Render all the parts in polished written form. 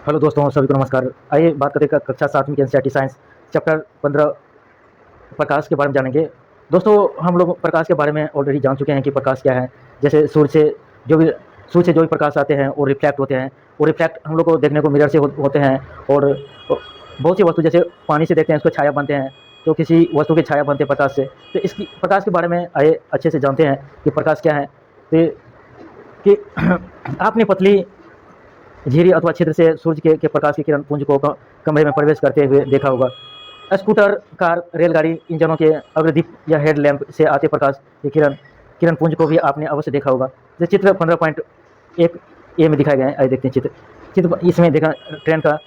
Hello दोस्तों, सभी को नमस्कार। आइए बात करते हैं कक्षा 7वीं की एनसीईआरटी साइंस चैप्टर 15 प्रकाश के बारे में जानेंगे। दोस्तों, हम लोग प्रकाश के बारे में ऑलरेडी जान चुके हैं कि प्रकाश क्या है। जैसे जो भी सूर्य से जो भी प्रकाश आते हैं वो रिफ्लेक्ट होते हैं। वो रिफ्लेक्ट हम लोग को देखने को मिरर से होते हैं। और बहुत सी वस्तु जैसे पानी से देखते हैं, उसको छाया बनते हैं, तो किसी वस्तु की छाया बनते हैं प्रकाश से। तो इसकी प्रकाश के बारे में आइए अच्छे से जानते हैं कि प्रकाश क्या है। तो कि आपने पतली झिरी अथवा छिद्र से सूर्य के प्रकाश की किरण पुंज को कमरे में प्रवेश करते हुए देखा होगा। स्कूटर, कार, रेलगाड़ी इंजनों के अग्रदीप या हेडलैम्प से आते प्रकाश की किरण किरण पुंज को भी आपने अवश्य देखा होगा। जो चित्र 15.1 ए में दिखाए गए हैं। आइए देखते हैं चित्र इसमें देखा ट्रेन का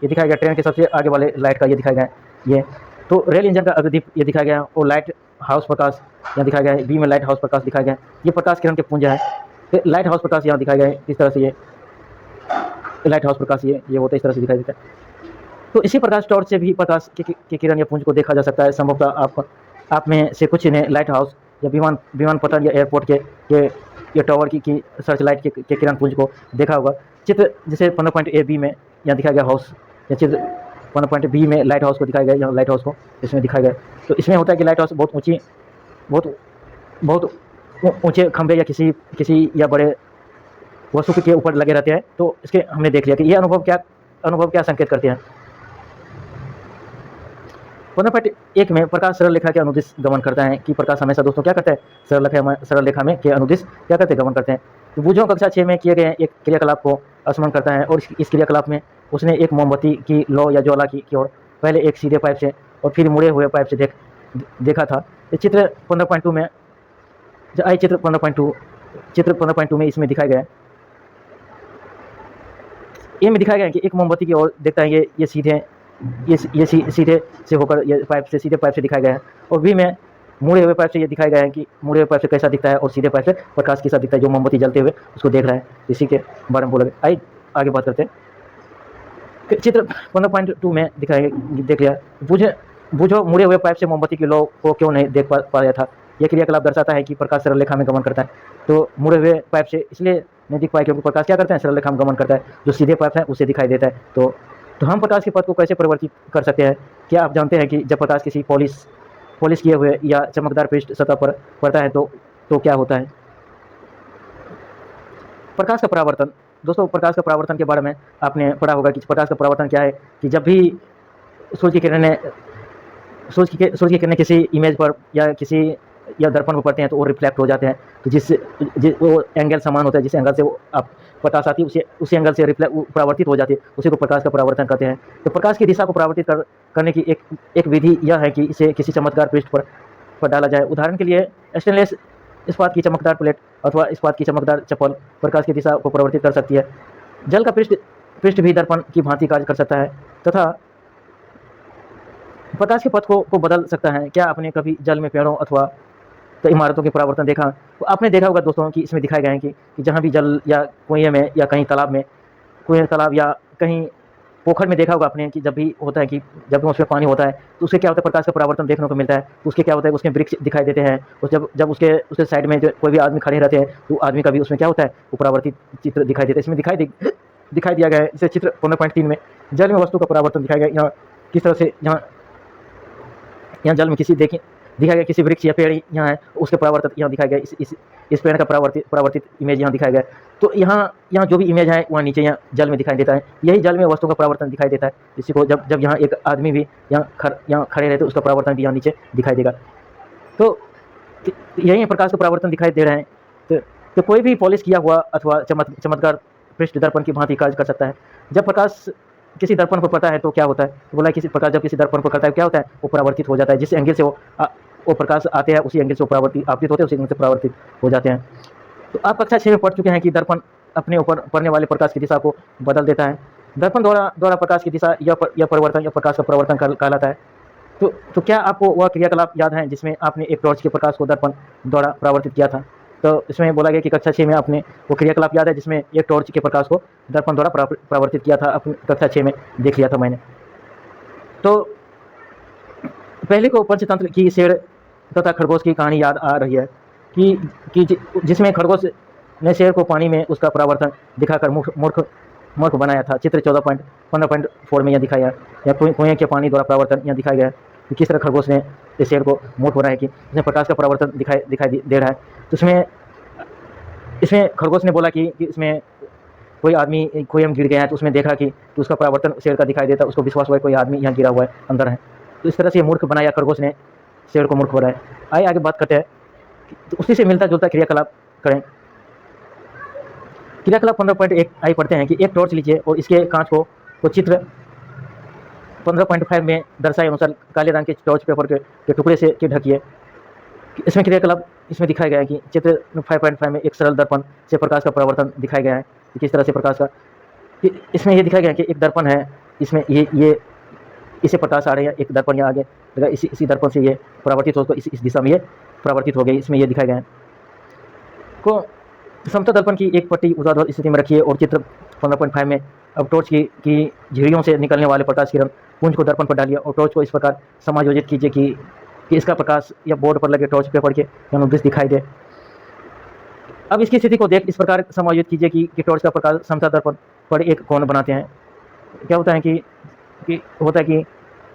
ये दिखाया गया। ट्रेन के सबसे आगे वाले लाइट का ये दिखाया गया है। ये तो रेल इंजन का अग्रदीप ये दिखाया गया और लाइट हाउस प्रकाश यहाँ दिखाया गया है। बी में लाइट हाउस प्रकाश दिखाया गया है। ये प्रकाश किरण के पुंज है। तो लाइट हाउस प्रकाश यहाँ दिखाया गया है। इस तरह से ये लाइट हाउस प्रकाश ये होता है, इस तरह से दिखाई देता है। तो इसी प्रकाश टॉर्च से भी प्रकाश की किरण या पुंज को देखा जा सकता है। संभवतः आप में से कुछ ने लाइट हाउस या विमानपत्तन या एयरपोर्ट के या टावर की सर्च लाइट के किरण पुंज को देखा होगा। चित्र जैसे 15.A-B में यहाँ दिखाया गया हाउस, या चित्र 15.B में लाइट हाउस को दिखाया गया। यहाँ लाइट हाउस को इसमें दिखाया गया। तो इसमें होता है कि लाइट हाउस बहुत बहुत ऊंचे खंभे या किसी या बड़े वस्तु के ऊपर लगे रहते हैं। तो इसके हमने देख लिया कि ये अनुभव क्या संकेत करते हैं। 15.1 में प्रकाश सरल रेखा के अनुदिश गमन करता है। कि प्रकाश हमेशा दोस्तों क्या करता है, सरल रेखा में के अनुदिश क्या करते हैं, गमन करते हैं। तो बूझो कक्षा 6 में किए गए एक क्रियाकलाप को स्मरण करता है। और इस क्रियाकलाप में उसने एक मोमबत्ती की लौ या ज्वाला की ओर पहले एक सीधे पाइप से और फिर मुड़े हुए पाइप से देखा था। चित्र 15.2 में चित्र 15.2 में इसमें दिखाया गया है। ये में दिखाया गया है कि एक मोमबत्ती की ओर देखता है। ये सीधे से होकर ये सीधे पाइप से दिखाया गया है। और बी में मुड़े हुए पाइप से ये दिखाया गया है कि मुड़े हुए पाइप से कैसा दिखता है और सीधे पाइप से प्रकाश कैसा दिखता है, जो मोमबत्ती जलते हुए उसको देख रहा है। इसी के बारे में बोला गया। आइए आगे बात करते हैं। चित्र 15.2 में दिखाया देख लिया। बूझो मुड़े हुए पाइप से मोमबत्ती की लौ को क्यों नहीं देख पाया था। यह क्रियाकलाप दर्शाता है कि प्रकाश सरल रेखा में गमन करता है। तो मुड़े हुए पाइप से इसलिए नहीं दिख पाया क्योंकि प्रकाश क्या करते हैं, सरल रेखा में गमन करता है। जो सीधे पाइप है उसे दिखाई देता है। तो हम प्रकाश के पथ को कैसे परिवर्तित कर सकते हैं। क्या आप जानते हैं कि जब प्रकाश किसी पॉलिश किए हुए या चमकदार पृष्ठ सतह पर पड़ता है तो क्या होता है। प्रकाश का परावर्तन। दोस्तों, प्रकाश का परावर्तन के बारे में आपने पढ़ा होगा कि प्रकाश का परावर्तन क्या है। कि जब भी सूर्य की किरणें किसी इमेज पर या दर्पण पर पड़ते हैं तो वो रिफ्लेक्ट हो जाते हैं। तो वो एंगल समान होता है, जिस एंगल से वो आप प्रकाश आती है उसी एंगल से परावर्तित हो जाती है, उसी को प्रकाश का परावर्तन कहते हैं। तो प्रकाश की दिशा को परावर्तित करने की एक विधि यह है कि इसे किसी चमकदार पृष्ठ पर डाला जाए। उदाहरण के लिए स्टेनलेस इस्पात की चमकदार प्लेट अथवा इस्पात की चमकदार चप्पल प्रकाश की दिशा को परिवर्तित कर सकती है। जल का पृष्ठ भी दर्पण की भांति कार्य कर सकता है तथा प्रकाश के पथ को बदल सकता है। क्या आपने कभी जल में पेड़ों अथवा तो इमारतों के परावर्तन देखा। तो आपने देखा होगा दोस्तों कि इसमें दिखाया गया है कि जहाँ भी जल या कुएं में या कहीं तालाब या कहीं पोखर में देखा होगा आपने कि जब भी होता है कि जब उसमें पानी होता है तो उसके क्या होता है, प्रकाश का परावर्तन देखने को मिलता है। तो उसके क्या होता है, उसके वृक्ष दिखाई देते हैं। और जब उसके साइड में जो कोई भी आदमी खड़े रहते हैं तो आदमी का भी उसमें क्या होता है, वो परावर्तित चित्र दिखाई देता है। इसमें दिखाई दिया गया है। इसे चित्र 15.3 में जल में वस्तु का परावर्तन दिखाया गया। यहाँ किस तरह से यहाँ जल में दिखाया गया किसी वृक्ष या पेड़ यहाँ है, उसके परावर्तित यहाँ दिखाया गया। इस पेड़ का परावर्तित इमेज यहाँ दिखाया गया। तो यहाँ जो भी इमेज है वहाँ नीचे यहाँ जल में दिखाई देता है। यही जल में वस्तु का परावर्तन दिखाई देता है। इसी को जब यहाँ एक आदमी भी यहाँ खड़े रहते उसका परावर्तन भी यहाँ नीचे दिखाई देगा। तो यही प्रकाश का परावर्तन दिखाई दे रहे हैं। तो कोई भी पॉलिश किया हुआ अथवा चमत्कार पृष्ठ दर्पण की भांति कार्य कर सकता है। जब प्रकाश किसी दर्पण पर पड़ता है तो क्या होता है, तो बोला किसी प्रकाश जब किसी दर्पण पर पड़ता है क्या होता है, वो परावर्तित हो जाता है। जिस एंगल से वो प्रकाश आते हैं उसी एंगल से आपतित होते हैं, उसी एंगल से परावर्तित हो जाते हैं। तो आप कक्षा 6 में पढ़ चुके हैं कि दर्पण अपने ऊपर पड़ने वाले प्रकाश की दिशा को बदल देता है। दर्पण द्वारा प्रकाश की दिशा यह परिवर्तन या प्रकाश का परिवर्तन कहलाता है। तो क्या आपको वह क्रियाकलाप याद है जिसमें आपने एक टॉर्च के प्रकाश को दर्पण द्वारा परावर्तित किया था। तो इसमें बोला गया कि कक्षा 6 में आपने वो क्रियाकलाप याद है जिसमें एक टॉर्च के प्रकाश को दर्पण द्वारा परावर्तित किया था। अपनी कक्षा 6 में देख लिया था मैंने। तो पहले को पंचतंत्र की शेर तथा खरगोश की कहानी याद आ रही है कि जिसमें खरगोश ने शेर को पानी में उसका परावर्तन दिखाकर मूर्ख मूर्ख बनाया था। चित्र 14.15.4 में यह दिखाया या कुएं के पानी द्वारा परावर्तन यहाँ दिखाया गया है कि किस तरह खरगोश ने इस शेर को मूर्ख बनाया कि इसमें प्रकाश का परावर्तन दिखाई दे रहा है। तो इसमें इसमें खरगोश ने बोला कि इसमें कोई आदमी कोई हम गिर गया है, तो उसमें देखा कि उसका परावर्तन शेर का दिखाई देता, उसको विश्वास हुआ कोई आदमी यहाँ गिरा हुआ है, अंदर है। तो इस तरह से मूर्ख बनाया खरगोश ने शेर को मूर्ख बनाया। आइए आगे बात करते हैं, तो उसी से मिलता जुलता क्रियाकलाप करें। क्रियाकलाप 15.1 आइए पढ़ते हैं कि एक टॉर्च लीजिए और इसके कांच को चित्र 15.5 में दर्शाए अनुसार काले रंग के टॉर्च पेपर के टुकड़े से ढकिए। इसमें क्रियाकलाप इसमें दिखाया गया है कि चित्र 5.5 में एक सरल दर्पण से प्रकाश का परावर्तन दिखाया गया है कि किस तरह से प्रकाश का, इसमें ये दिखाया गया है कि एक दर्पण है, इसमें ये इसे प्रकाश आ रही है, एक दर्पण यहाँ आगे इसी दर्पण से ये परावर्तित होकर इस दिशा में ये परावर्तित हो गई, इसमें ये दिखाया गया है। को समतल दर्पण की एक पट्टी ऊर्ध्वाधर स्थिति में रखिए और चित्र 15.5 में अब टॉर्च की झिड़ियों से निकलने वाले प्रकाश किरण पुंज को दर्पण पर डालिए और टॉर्च को इस प्रकार समायोजित कीजिए कि इसका प्रकाश या बोर्ड पर लगे टॉर्च पेपर के अनुदिश दिखाई दे। अब इसकी स्थिति को देख इस प्रकार समायोजित कीजिए कि टॉर्च का प्रकाश समतल दर्पण पर एक कोण बनाते हैं। क्या होता है कि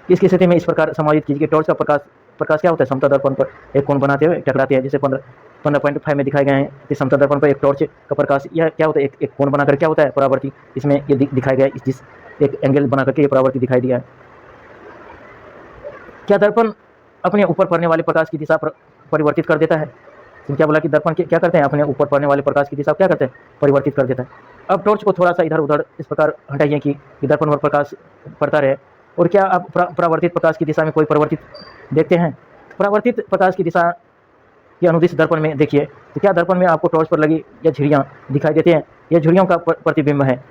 इसकी स्थिति में इस प्रकार समायोजित कीजिए कि टॉर्च का प्रकाश क्या होता है, समतल दर्पण पर एक कोण बनाते हुए टकराते हैं, जैसे 15.5 में दिखाए गए हैं कि समतल दर्पण पर एक टॉर्च का प्रकाश यह क्या होता है, एक कोण बनाकर क्या होता है परावर्तित, इसमें ये दिखाया गया है, इस एक एंगल बना करके ये परावर्तित दिखाई दिया है। क्या दर्पण अपने ऊपर पड़ने वाले प्रकाश की दिशा परिवर्तित कर देता है? क्या बोला कि दर्पण क्या करते हैं, अपने ऊपर पड़ने वाले प्रकाश की दिशा क्या करते हैं, परिवर्तित कर देता है। अब टॉर्च को थोड़ा सा इधर उधर इस प्रकार हटाइए कि दर्पण पर प्रकाश पड़ता रहे। और क्या आप परावर्तित प्रकाश की दिशा में कोई परिवर्तित देखते हैं? परावर्तित प्रकाश की दिशा के अनुदिश दर्पण में देखिए, तो क्या दर्पण में आपको टॉर्च पर लगी या झिड़ियाँ दिखाई देती हैं? यह झिड़ियों का प्रतिबिंब है।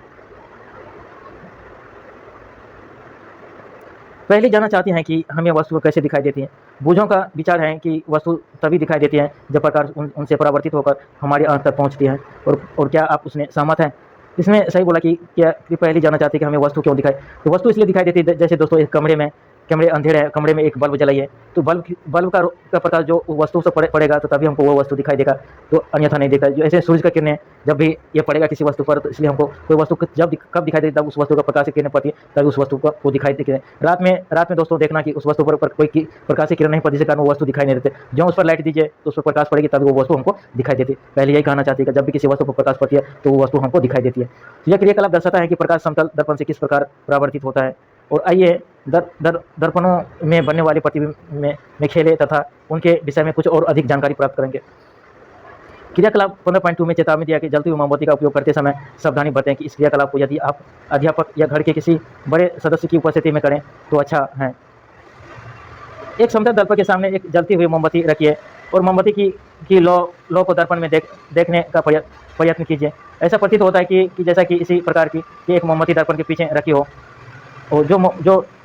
पहले जानना चाहते हैं कि हमें वस्तु कैसे दिखाई देती है। बूझों का विचार है कि वस्तु तभी दिखाई देती है जब प्रकाश उनसे परावर्तित होकर हमारी आंख तक पहुंचती है। और क्या आप उसने सहमत हैं? इसमें सही बोला कि पहले जानना चाहते हैं कि हमें वस्तु क्यों दिखाई, तो वस्तु इसलिए दिखाई देती है जैसे दोस्तों एक कमरे अंधेरे है, कमरे में एक बल्ब जलाइए तो बल्ब का प्रकाश जो वस्तु से पड़ेगा तो तभी हमको वो वस्तु दिखाई देगा, तो अन्यथा नहीं देगा। जो ऐसे सूरज का किरणें जब भी ये पड़ेगा किसी वस्तु पर, तो इसलिए हमको कोई वस्तु कब दिखाई देती है, तब उस वस्तु का प्रकाश की किरणें पड़ती है तभी उस वस्तु को दिखाई देती है। रात में दोस्तों देखना कि उस वस्तु पर कोई प्रकाश की किरण नहीं पड़ती, जिसके कारण वो वस्तु दिखाई नहीं देते। जो उस पर लाइट दीजिए तो उस पर प्रकाश पड़ेगी तभी वो वस्तु हमको दिखाई देती है। पहले यही कहना चाहती है कि जब भी किसी वस्तु पर प्रकाश पड़ती है तो वो वस्तु हमको दिखाई देती है। यह क्रियाकलाप दर्शाता है कि प्रकाश समतल दर्पण से किस प्रकार परावर्तित होता है। और आइए दर्पणों में बनने वाले प्रतिबिंब में खेले तथा उनके विषय में कुछ और अधिक जानकारी प्राप्त करेंगे। क्रियाकलाप 15.2 में चेतावनी दिया कि जलती हुई मोमबत्ती का उपयोग करते समय सावधानी बरतें कि इस क्रियाकलाप को यदि आप अध्यापक या घर के किसी बड़े सदस्य की उपस्थिति में करें तो अच्छा है। एक समतल दर्पण के सामने एक जलती हुई मोमबत्ती रखिए और मोमबत्ती की लौ को दर्पण में देखने का प्रयत्न कीजिए। ऐसा प्रतीत होता है कि जैसा कि इसी प्रकार की एक मोमबत्ती दर्पण के पीछे रखी हो, और जो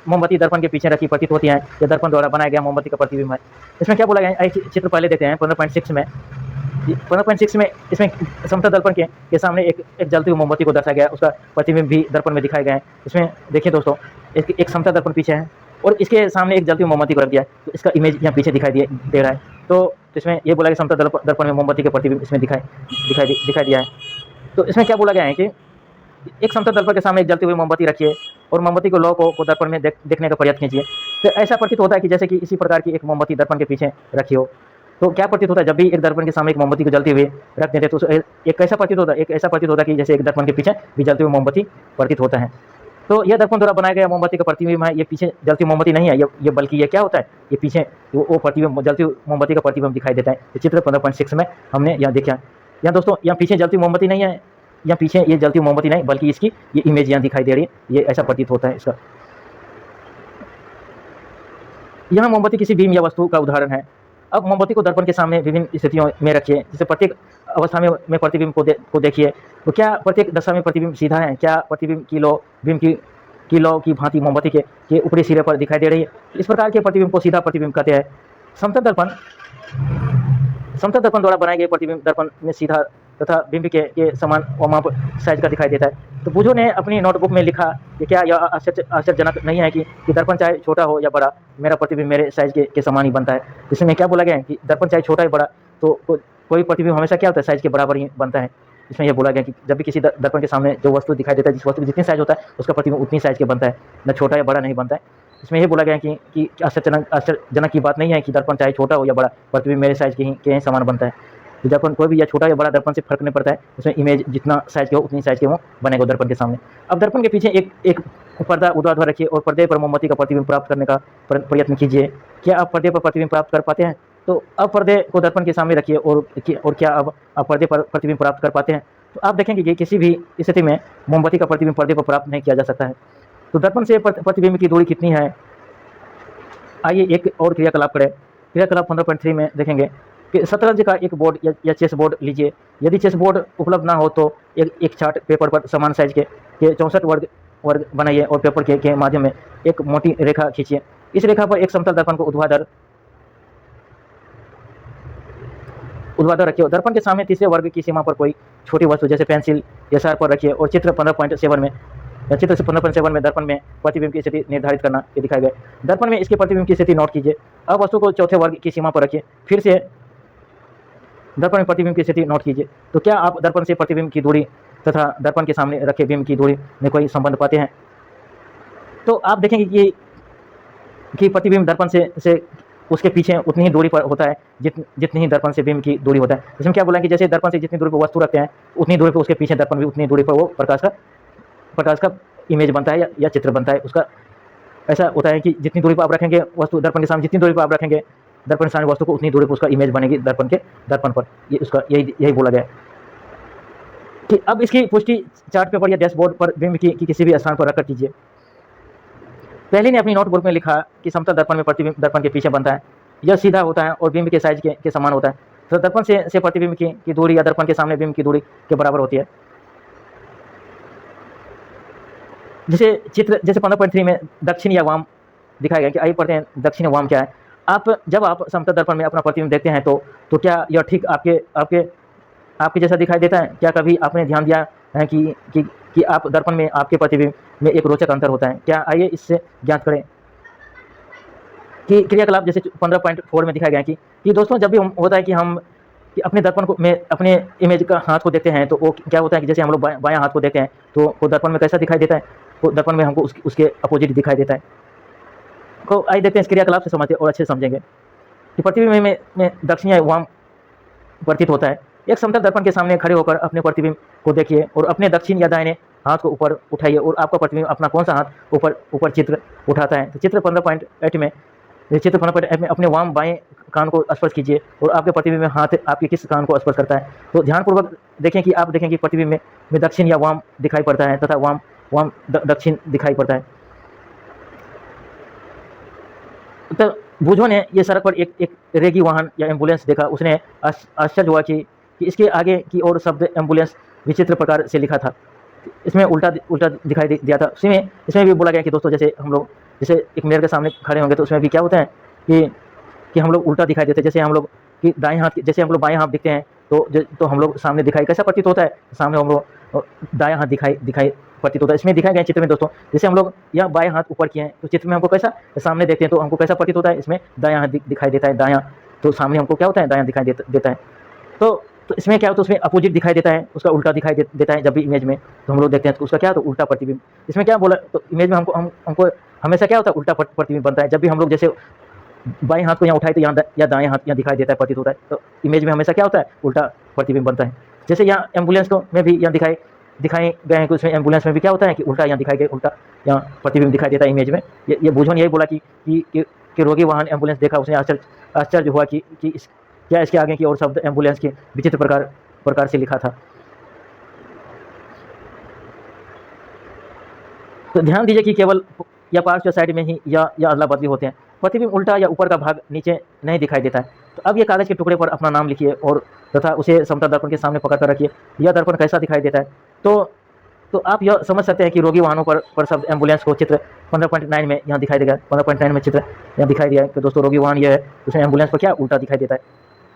मोमबत्ती दर्पण के पीछे रखी प्रतीत होती है यह दर्पण द्वारा बनाया गया मोमबत्ती का प्रतिबिंब है। इसमें क्या बोला गया है, चित्र पहले देते हैं 15.6 में। 15.6 में इसमें समतल दर्पण के सामने एक जलती हुई मोमबत्ती को दर्शाया गया है, उसका प्रतिबिंब भी दर्पण में दिखाया गया है। इसमें देखिए दोस्तों एक समतल दर्पण पीछे है और इसके सामने एक जलती हुई मोमबत्ती को रख दिया है, तो इसका इमेज यहाँ पीछे दिखाई दे रहा है। तो इसमें ये बोला कि समतल दर्पण में मोमबत्ती के प्रतिबिंब इसमें दिखाई दिया है। तो इसमें क्या बोला गया है कि एक समतल दर्पण के सामने एक जलती हुई मोमबत्ती रखिए और मोमबत्ती को लौ को दर्पण में देखने का प्रयत्न कीजिए। तो ऐसा प्रतीत होता है कि जैसे कि इसी प्रकार की एक मोमबत्ती दर्पण के पीछे रखी हो। तो क्या प्रतीत होता है, जब भी एक दर्पण के सामने एक मोमबत्ती को जलती हुई रख देते तो एक ऐसा प्रतीत होता है कि जैसे एक दर्पण के पीछे भी जलती हुई मोमबत्ती प्रतीत होता है। तो यह दर्पण द्वारा बनाया गया मोमबत्ती का प्रतिबिंब है। ये पीछे जलती मोमबत्ती नहीं है, ये बल्कि ये क्या होता है, ये पीछे वो प्रतिबिंब जलती मोमबत्ती का प्रतिबिंब दिखाई देता है। तो चित्र 15.6 में हमने यहाँ देखा। यहाँ दोस्तों यहाँ पीछे जलती मोमबत्ती नहीं है, यहाँ पीछे ये जलती मोमबत्ती नहीं बल्कि इसकी ये इमेज यहाँ दिखाई दे रही है, ये ऐसा प्रतीत होता है इसका। यहाँ मोमबत्ती किसी बीम या वस्तु का उदाहरण है। अब मोमबत्ती को दर्पण के सामने विभिन्न स्थितियों में रखिए, जैसे प्रत्येक अवस्था में प्रतिबिंब को देखिए। तो क्या प्रत्येक दशा में प्रतिबिंब सीधा है? क्या प्रतिबिंब की लौ की भांति मोमबत्ती के ऊपरी सिरे पर दिखाई दे रही है? इस प्रकार के प्रतिबिंब को सीधा प्रतिबिंब कहते हैं। समतल दर्पण द्वारा बनाए गए प्रतिबिंब दर्पण में सीधा तथा बिंब के समान माप साइज का दिखाई देता है। तो बूझो ने अपनी नोटबुक में लिखा कि क्या यह आश्चर्यजनक नहीं है कि दर्पण चाहे छोटा हो या बड़ा, मेरा प्रतिबिंब मेरे साइज के समान ही बनता है। इसमें क्या बोला गया है कि दर्पण चाहे छोटा या बड़ा तो कोई प्रतिबिंब हमेशा क्या होता है, साइज के बराबर ही बनता है। इसमें यह बोला गया कि जब भी किसी दर्पण के सामने जो वस्तु दिखाई देता है, जिस वस्तु की जितनी साइज़ होता है उसका प्रतिबिंब उतनी साइज़ के बनता है, न छोटा या बड़ा नहीं बनता है। इसमें ये बोला गया है कि आश्चर्यजनक की बात नहीं है कि दर्पण चाहे छोटा हो या बड़ा, प्रतिबिंब मेरे साइज़ के ही समान बनता है। तो दर्पण कोई भी या छोटा या बड़ा दर्पण से फ़र्क नहीं पड़ता है, उसमें इमेज जितना साइज़ के हो उतनी साइज़ के वो बनेगा दर्पण के सामने। अब दर्पण के पीछे एक पर्दा ऊर्ध्वाधर रखिए और पर्दे पर मोमबत्ती का प्रतिबिंब प्राप्त करने का प्रयत्न कीजिए। क्या आप पर्दे पर प्रतिबिंब प्राप्त कर पाते हैं? तो अब पर्दे को दर्पण के सामने रखिए और क्या अब आप पर्दे पर प्रतिबिंब प्राप्त कर पाते हैं? तो आप देखेंगे कि किसी भी स्थिति में मोमबत्ती का प्रतिबिंब पर्दे पर प्राप्त नहीं किया जा सकता है। तो दर्पण से प्रतिबिंब की दूरी कितनी है? आइए एक और क्रियाकलाप करें। क्रियाकलाप 15.3 में देखेंगे कि शतरंज का एक बोर्ड या चेस बोर्ड लीजिए। यदि चेस बोर्ड उपलब्ध ना हो तो एक चार्ट पेपर पर समान साइज के 64 वर्ग बनाइए और पेपर के माध्यम में एक मोटी रेखा खींचिए। इस रेखा पर एक समतल दर्पण को ऊर्ध्वाधर रखिए। दर्पण के सामने तीसरे वर्ग की सीमा पर कोई छोटी वस्तु जैसे पेंसिल या शार्पनर रखिए और चित्र 15.7 में दर्पण में प्रतिबिंब की स्थिति निर्धारित करना ये दिखाया गया। दर्पण में इसके प्रतिबिंब की स्थिति नोट कीजिए। अब वस्तु को चौथे वर्ग की सीमा पर रखिए, फिर से दर्पण में प्रतिबिंब की स्थिति नोट कीजिए। तो क्या आप दर्पण से प्रतिबिंब की दूरी तथा दर्पण के सामने रखे बिंब की दूरी में कोई संबंध पाते हैं? तो आप देखेंगे कि प्रतिबिंब दर्पण से उसके पीछे उतनी ही दूरी पर होता है जितनी ही दर्पण से बिंब की दूरी होता है। इसमें क्या बोला है कि जैसे दर्पण से जितनी दूरी पर वस्तु रखते हैं उतनी दूरी पर उसके पीछे दर्पण भी उतनी दूरी पर वो प्रकाश का इमेज बनता है या चित्र बनता है। उसका ऐसा होता है कि जितनी दूरी पर आप रखेंगे वस्तु दर्पण के सामने, जितनी दूरी पर आप रखेंगे दर्पण के सामने वस्तु को, उतनी दूरी पर उसका इमेज बनेगी दर्पण पर। ये उसका यही बोला गया है कि अब इसकी पुष्टि चार्ट पेपर या डैशबोर्ड पर बिंब की किसी भी स्थान पर रखकर कीजिए। पहले ने अपनी नोटबुक में लिखा कि समतल दर्पण में प्रतिबिंब दर्पण के पीछे बनता है, यह सीधा होता है और बिंब के साइज के समान होता है। तो दर्पण से प्रतिबिंब की दूरी या दर्पण के सामने बिंब की दूरी के बराबर होती है। जैसे 15.3 में दक्षिण या वाम दिखाया गया कि आइए पढ़ते हैं दक्षिण वाम क्या है। जब आप समतल दर्पण में अपना प्रतिबिंब देखते हैं तो क्या यह ठीक आपके जैसा दिखाई देता है? क्या कभी आपने ध्यान दिया है कि आप दर्पण में आपके प्रतिबिंब में एक रोचक अंतर होता है? क्या आइए इससे ज्ञात करें कि क्रियाकलाप जैसे 15.4 में दिखाया गया कि दोस्तों जब भी होता है कि हम कि अपने दर्पण को में अपने इमेज का हाथ को देखते हैं तो वो क्या होता है कि जैसे हम लोग बायां हाथ को देखते हैं तो वो दर्पण में कैसा दिखाई देता है? तो दर्पण में हमको उसके अपोजिट दिखाई देता है। तो आइए देखते हैं इस क्रियाकलाप से समझते और अच्छे से समझेंगे कि प्रतिबिंब में दक्षिण या वाम प्रतीत होता है। एक समतल दर्पण के सामने खड़े होकर अपने प्रतिबिंब को देखिए और अपने दक्षिण या दाहिने हाथ को ऊपर उठाइए और आपका प्रतिबिंब अपना कौन सा हाथ ऊपर चित्र उठाता है। तो चित्र 15.8 में अपने वाम बाएं कान को स्पर्श कीजिए और आपके प्रतिबिंब में हाथ आपके किस कान को स्पर्श करता है। तो ध्यानपूर्वक देखें कि आप देखें कि प्रतिबिंब में दक्षिण या वाम दिखाई पड़ता है तथा वाम दक्षिण दिखाई पड़ता है। तो बुझो ने ये सड़क पर एक रेगी वाहन या एम्बुलेंस देखा। उसने आश्चर्य हुआ कि इसके आगे की ओर शब्द एम्बुलेंस विचित्र प्रकार से लिखा था। इसमें उल्टा दिखाई दिया था। इसमें भी बोला गया कि दोस्तों जैसे एक मिरर के सामने खड़े होंगे तो उसमें भी क्या होता है कि हम लोग उल्टा दिखाई देते हैं। जैसे हम लोग कि दाएं हाथ जैसे हम लोग बाएं हाथ दिखते हैं तो हम लोग सामने दिखाई कैसा प्रतीत होता है? सामने हम लोग दायां हाथ दिखाई प्रतीत होता है। इसमें दिखाया गया चित्र में दोस्तों जैसे हम लोग यहाँ बाएं हाथ ऊपर किए हैं तो चित्र में हमको कैसा सामने देखते हैं तो हमको कैसा प्रतीत होता है? इसमें दायां हाथ दिखाई देता है। दायां तो सामने हमको क्या होता है? दायां दिखाई देता है। तो इसमें क्या होता है? उसमें अपोजिट दिखाई देता है, उसका उल्टा दिखाई देता है। जब भी इमेज में तो हम लोग देखते हैं तो उसका क्या होता है? उल्टा प्रतिबिंब। इसमें क्या बोला तो इमेज में हमको हमेशा क्या होता है? उल्टा प्रतिबिंब बनता है। जब भी हम लोग जैसे बाएं हाथ को यहाँ उठाए तो यहाँ या दाएं हाथ यहाँ दिखाई देता है, प्रतीत होता है। तो इमेज में हमेशा क्या होता है? उल्टा प्रतिबिंब बनता है। जैसे यहाँ एम्बुलेंस को में भी यहाँ दिखाए गए हैं कि उसमें एम्बुलेंस में भी क्या होता है कि उल्टा यहाँ दिखाई गए, उल्टा यहाँ प्रतिबिंब दिखाई देता है इमेज में। ये बुझो ने यही बोला कि रोगी वाहन एम्बुलेंस देखा। उसने आश्चर्य हुआ कि क्या इसके आगे की और शब्द एम्बुलेंस के विचित्र प्रकार से लिखा था। तो ध्यान दीजिए कि केवल या पार्श्व साइड में ही या अदला बदली होते हैं। प्रतिबिंब उल्टा या ऊपर का भाग नीचे नहीं दिखाई देता है। तो अब ये कागज़ के टुकड़े पर अपना नाम लिखिए और तथा उसे समतल दर्पण के सामने पकड़ कर रखिए। यह दर्पण कैसा दिखाई देता है? तो आप यह समझ सकते हैं कि रोगी वाहनों पर शब्द एम्बुलेंस को चित्र 15.9 में यहाँ दिखाई देगा। 15.9 में चित्र यहाँ दिखाई दिया है कि दोस्तों रोगी वाहन यह है, उसमें एम्बुलेंस पर क्या उल्टा दिखाई देता है,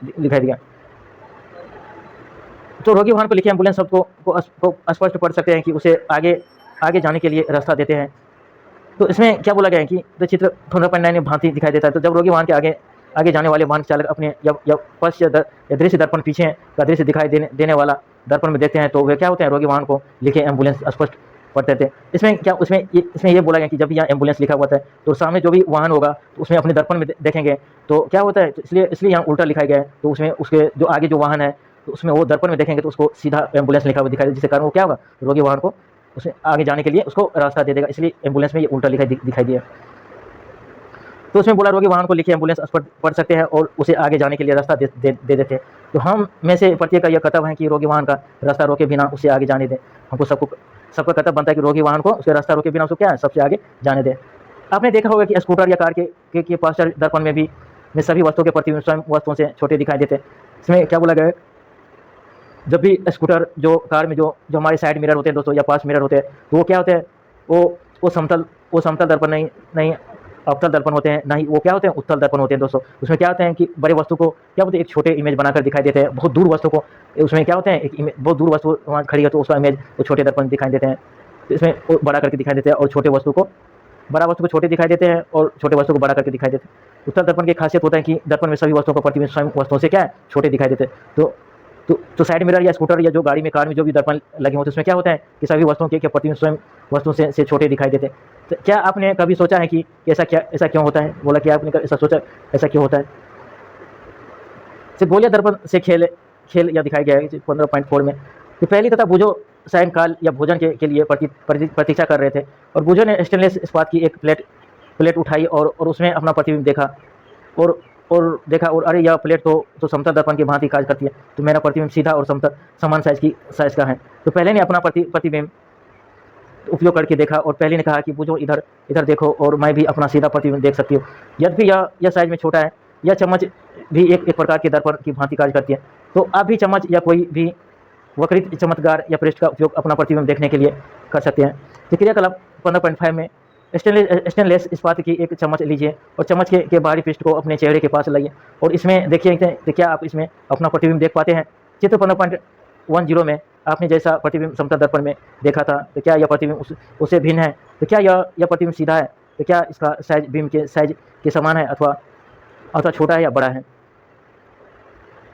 दिखाई दिया। तो रोगी वाहन पर लिखे एम्बुलेंस शब्द को स्पष्ट पढ़ सकते हैं कि उसे आगे जाने के लिए रास्ता देते हैं। तो इसमें क्या बोला गया है कि तो चित्र 15.9 में भांति दिखाई देता है। तो जब रोगी वाहन के आगे जाने वाले वाहन चालक अपने या पश्च दृश्य दर्पण पीछे का दृश्य दिखाई देने वाला दर्पण में देखते हैं तो वे क्या होते हैं, रोगी वाहन को लिखे एम्बुलेंस स्पष्ट पढ़ते थे। इसमें क्या इसमें ये बोला गया कि जब भी यहाँ एम्बुलेंस लिखा हुआ था तो सामने जो भी वाहन होगा तो उसमें अपने दर्पण में देखेंगे तो क्या होता है, तो इसलिए यहाँ उल्टा लिखा गया है। तो उसमें उसके जो आगे जो वाहन है तो उसमें वो दर्पण में देखेंगे तो उसको सीधा एम्बुलेंस लिखा हुआ दिखाई दे, जिसके कारण वो क्या होगा, रोगी वाहन को उसमें आगे जाने के लिए उसको रास्ता दे देगा। इसलिए एम्बुलेंस में ये उल्टा दिखाई दिया। तो उसमें बोला रोगी वाहन को लिखे एम्बुलेंस पढ़ सकते हैं और उसे आगे जाने के लिए रास्ता दे देते हैं। तो हम में से प्रत्येक का यह कर्तव्य है कि रोगी वाहन का रास्ता रोके बिना उसे आगे जाने दें। हमको सबका कर्तव्य बनता है कि रोगी वाहन को उसके रास्ता रोके बिना उसको क्या है, सबसे आगे जाने दें। आपने देखा होगा कि स्कूटर या कार के पाश्चर दर्पण में भी में सभी वस्तुओं के प्रतिबिंब स्वयं वस्तुओं से छोटे दिखाई देते हैं। इसमें क्या बोला गया है, जब भी स्कूटर जो कार में जो हमारे साइड मिरर होते हैं दोस्तों या पास मिरर होते हैं तो वो क्या होते हैं, वो समतल दर्पण नहीं अवतल दर्पण होते हैं, ना ही वो क्या होते हैं, उत्तल दर्पण होते हैं दोस्तों। उसमें क्या होते हैं कि बड़े वस्तु को क्या होते हैं, एक छोटे इमेज बनाकर दिखाई देते हैं। बहुत दूर वस्तु को उसमें क्या होते हैं, एक इमेज, बहुत दूर वस्तु वहाँ खड़ी है तो उसका इमेज वो छोटे दर्पण दिखाई देते हैं। तो इसमें वो बड़ा करके दिखाई देते हैं और छोटे वस्तु को बड़ा वस्तु को छोटे दिखाई देते हैं और छोटे वस्तु को बड़ा करके दिखाई देते हैं। उत्तल दर्पण की खासियत होता है कि दर्पण में सभी वस्तुओं को प्रतिबिंब स्वयं वस्तुओं से क्या है, छोटे दिखाई देते हैं। तो साइड मिरर या स्कूटर या जो गाड़ी में कार में जो भी दर्पण लगे होते हैं उसमें क्या होता है कि सभी वस्तुओं के प्रतिबिंब स्वयं वस्तुओं से छोटे दिखाई देते हैं। तो क्या आपने कभी सोचा है कि ऐसा क्यों होता है? बोला कि आपने ऐसा सोचा ऐसा क्यों होता है? गोलियां दर्पण से खेल या दिखाया गया है 15.4 में। तो पहली तथा बुझो सायंकाल या भोजन के लिए प्रतीक्षा कर रहे थे और बुझो ने स्टेनलेस इस्पात की एक प्लेट उठाई और उसमें अपना प्रतिबिंब देखा और देखा और अरे यह प्लेट तो समतल दर्पण की भांति कार्य करती है, तो मेरा प्रतिबिंब सीधा और समतल समान साइज का है। तो पहले ने अपना प्रतिबिंब उपयोग करके देखा और पहले ने कहा कि बुझो इधर देखो और मैं भी अपना सीधा प्रतिबिंब देख सकती हूँ। यद्यपि यह साइज में छोटा है, यह चम्मच भी एक प्रकार के दर्पण की भांति कार्य करती है। तो आप भी चम्मच या कोई भी वक्रित चमत्कार या पृष्ठ का उपयोग अपना प्रतिबिंब देखने के लिए कर सकते हैं। तो क्रियाकलाप 15.5 में स्टेनलेस इस्पात की एक चम्मच लीजिए और चम्मच के बाहरी पृष्ठ को अपने चेहरे के पास लाइए और इसमें देखिए तो क्या आप इसमें अपना प्रतिबिंब देख पाते हैं। चित्र 15.10 में आपने जैसा प्रतिबिंब समतल दर्पण में देखा था, तो क्या यह प्रतिबिंब उससे भिन्न है? तो क्या यह प्रतिबिंब सीधा है? तो क्या इसका साइज बीम के साइज के समान है अथवा छोटा है या बड़ा है?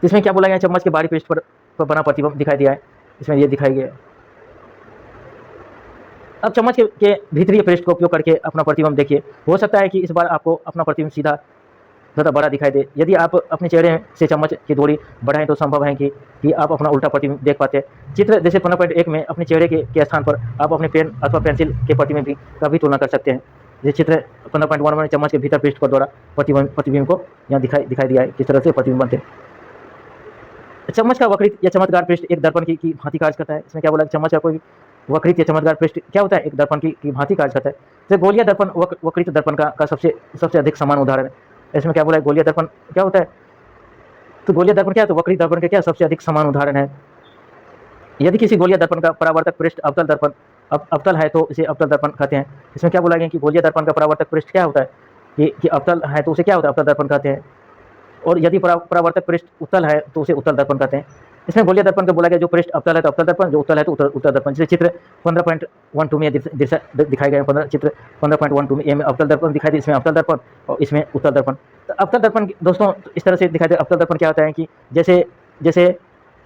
इसमें क्या बोला गया, चम्मच के बाहरी पृष्ठ पर बना प्रतिबिंब दिखाई दिया है, इसमें यह दिखाई गया है। अब चम्मच के भीतरी पृष्ठ का उपयोग करके अपना प्रतिबिंब देखिए। हो सकता है कि इस बार आपको अपना प्रतिबिंब सीधा ज़्यादा बड़ा दिखाई दे। यदि आप अपने चेहरे से चम्मच की दूरी बढ़ाएं तो संभव है कि आप अपना उल्टा प्रतिबिंब देख पाते हैं। चित्र जैसे 15.1 में अपने चेहरे के स्थान पर आप अपने पेन अथवा पेंसिल के प्रतिबिंब का भी तुलना कर सकते हैं। जैसे चित्र 15.1 में चम्मच के भीतर पृष्ठ पर द्वारा प्रतिबिंब को यहाँ दिखाई दिया है, किस तरह से प्रतिबिंब बनते हैं। चम्मच का वक्रित या चमत्कार पृष्ठ एक दर्पण की भांति कार्य करता है। इसमें क्या बोला, चम्मच का कोई वक्रित या चमत्कार पृष्ठ क्या होता है, एक दर्पण की भांति कार्य करता है। तो गोलिया दर्पण वक्रित दर्पण का सबसे अधिक समान उदाहरण है। इसमें क्या बोला है, गोलिया दर्पण क्या होता है, तो गोलिया दर्पण क्या है, तो वक्रित दर्पण का क्या सबसे अधिक समान उदाहरण है। यदि किसी गोलिया दर्पण का परावर्तक पृष्ठ अवतल है तो इसे अवतल दर्पण कहते हैं। इसमें क्या बोला गया कि गोलिया दर्पण का परावर्तक पृष्ठ क्या होता है कि अवतल है तो उसे क्या होता है, अवतल दर्पण कहते हैं। और यदि परावर्तक पृष्ठ उत्तल है तो उसे उत्तल दर्पण कहते हैं। इसमें गोलिया दर्पण का बोला गया जो पृष्ठ अवतल है तो अवतल दर्पण, जो उत्तल है तो उत्तल दर्पण। जैसे चित्र 15.12 में दिखाया गया, चित्र 15.12 में अवतल दर्पण दिखाई दे, इसमें अवतल दर्पण और इसमें उत्तल दर्पण। तो अवतल दर्पण दोस्तों इस तरह से दिखाई दे। अवतल दर्पण क्या होता है कि जैसे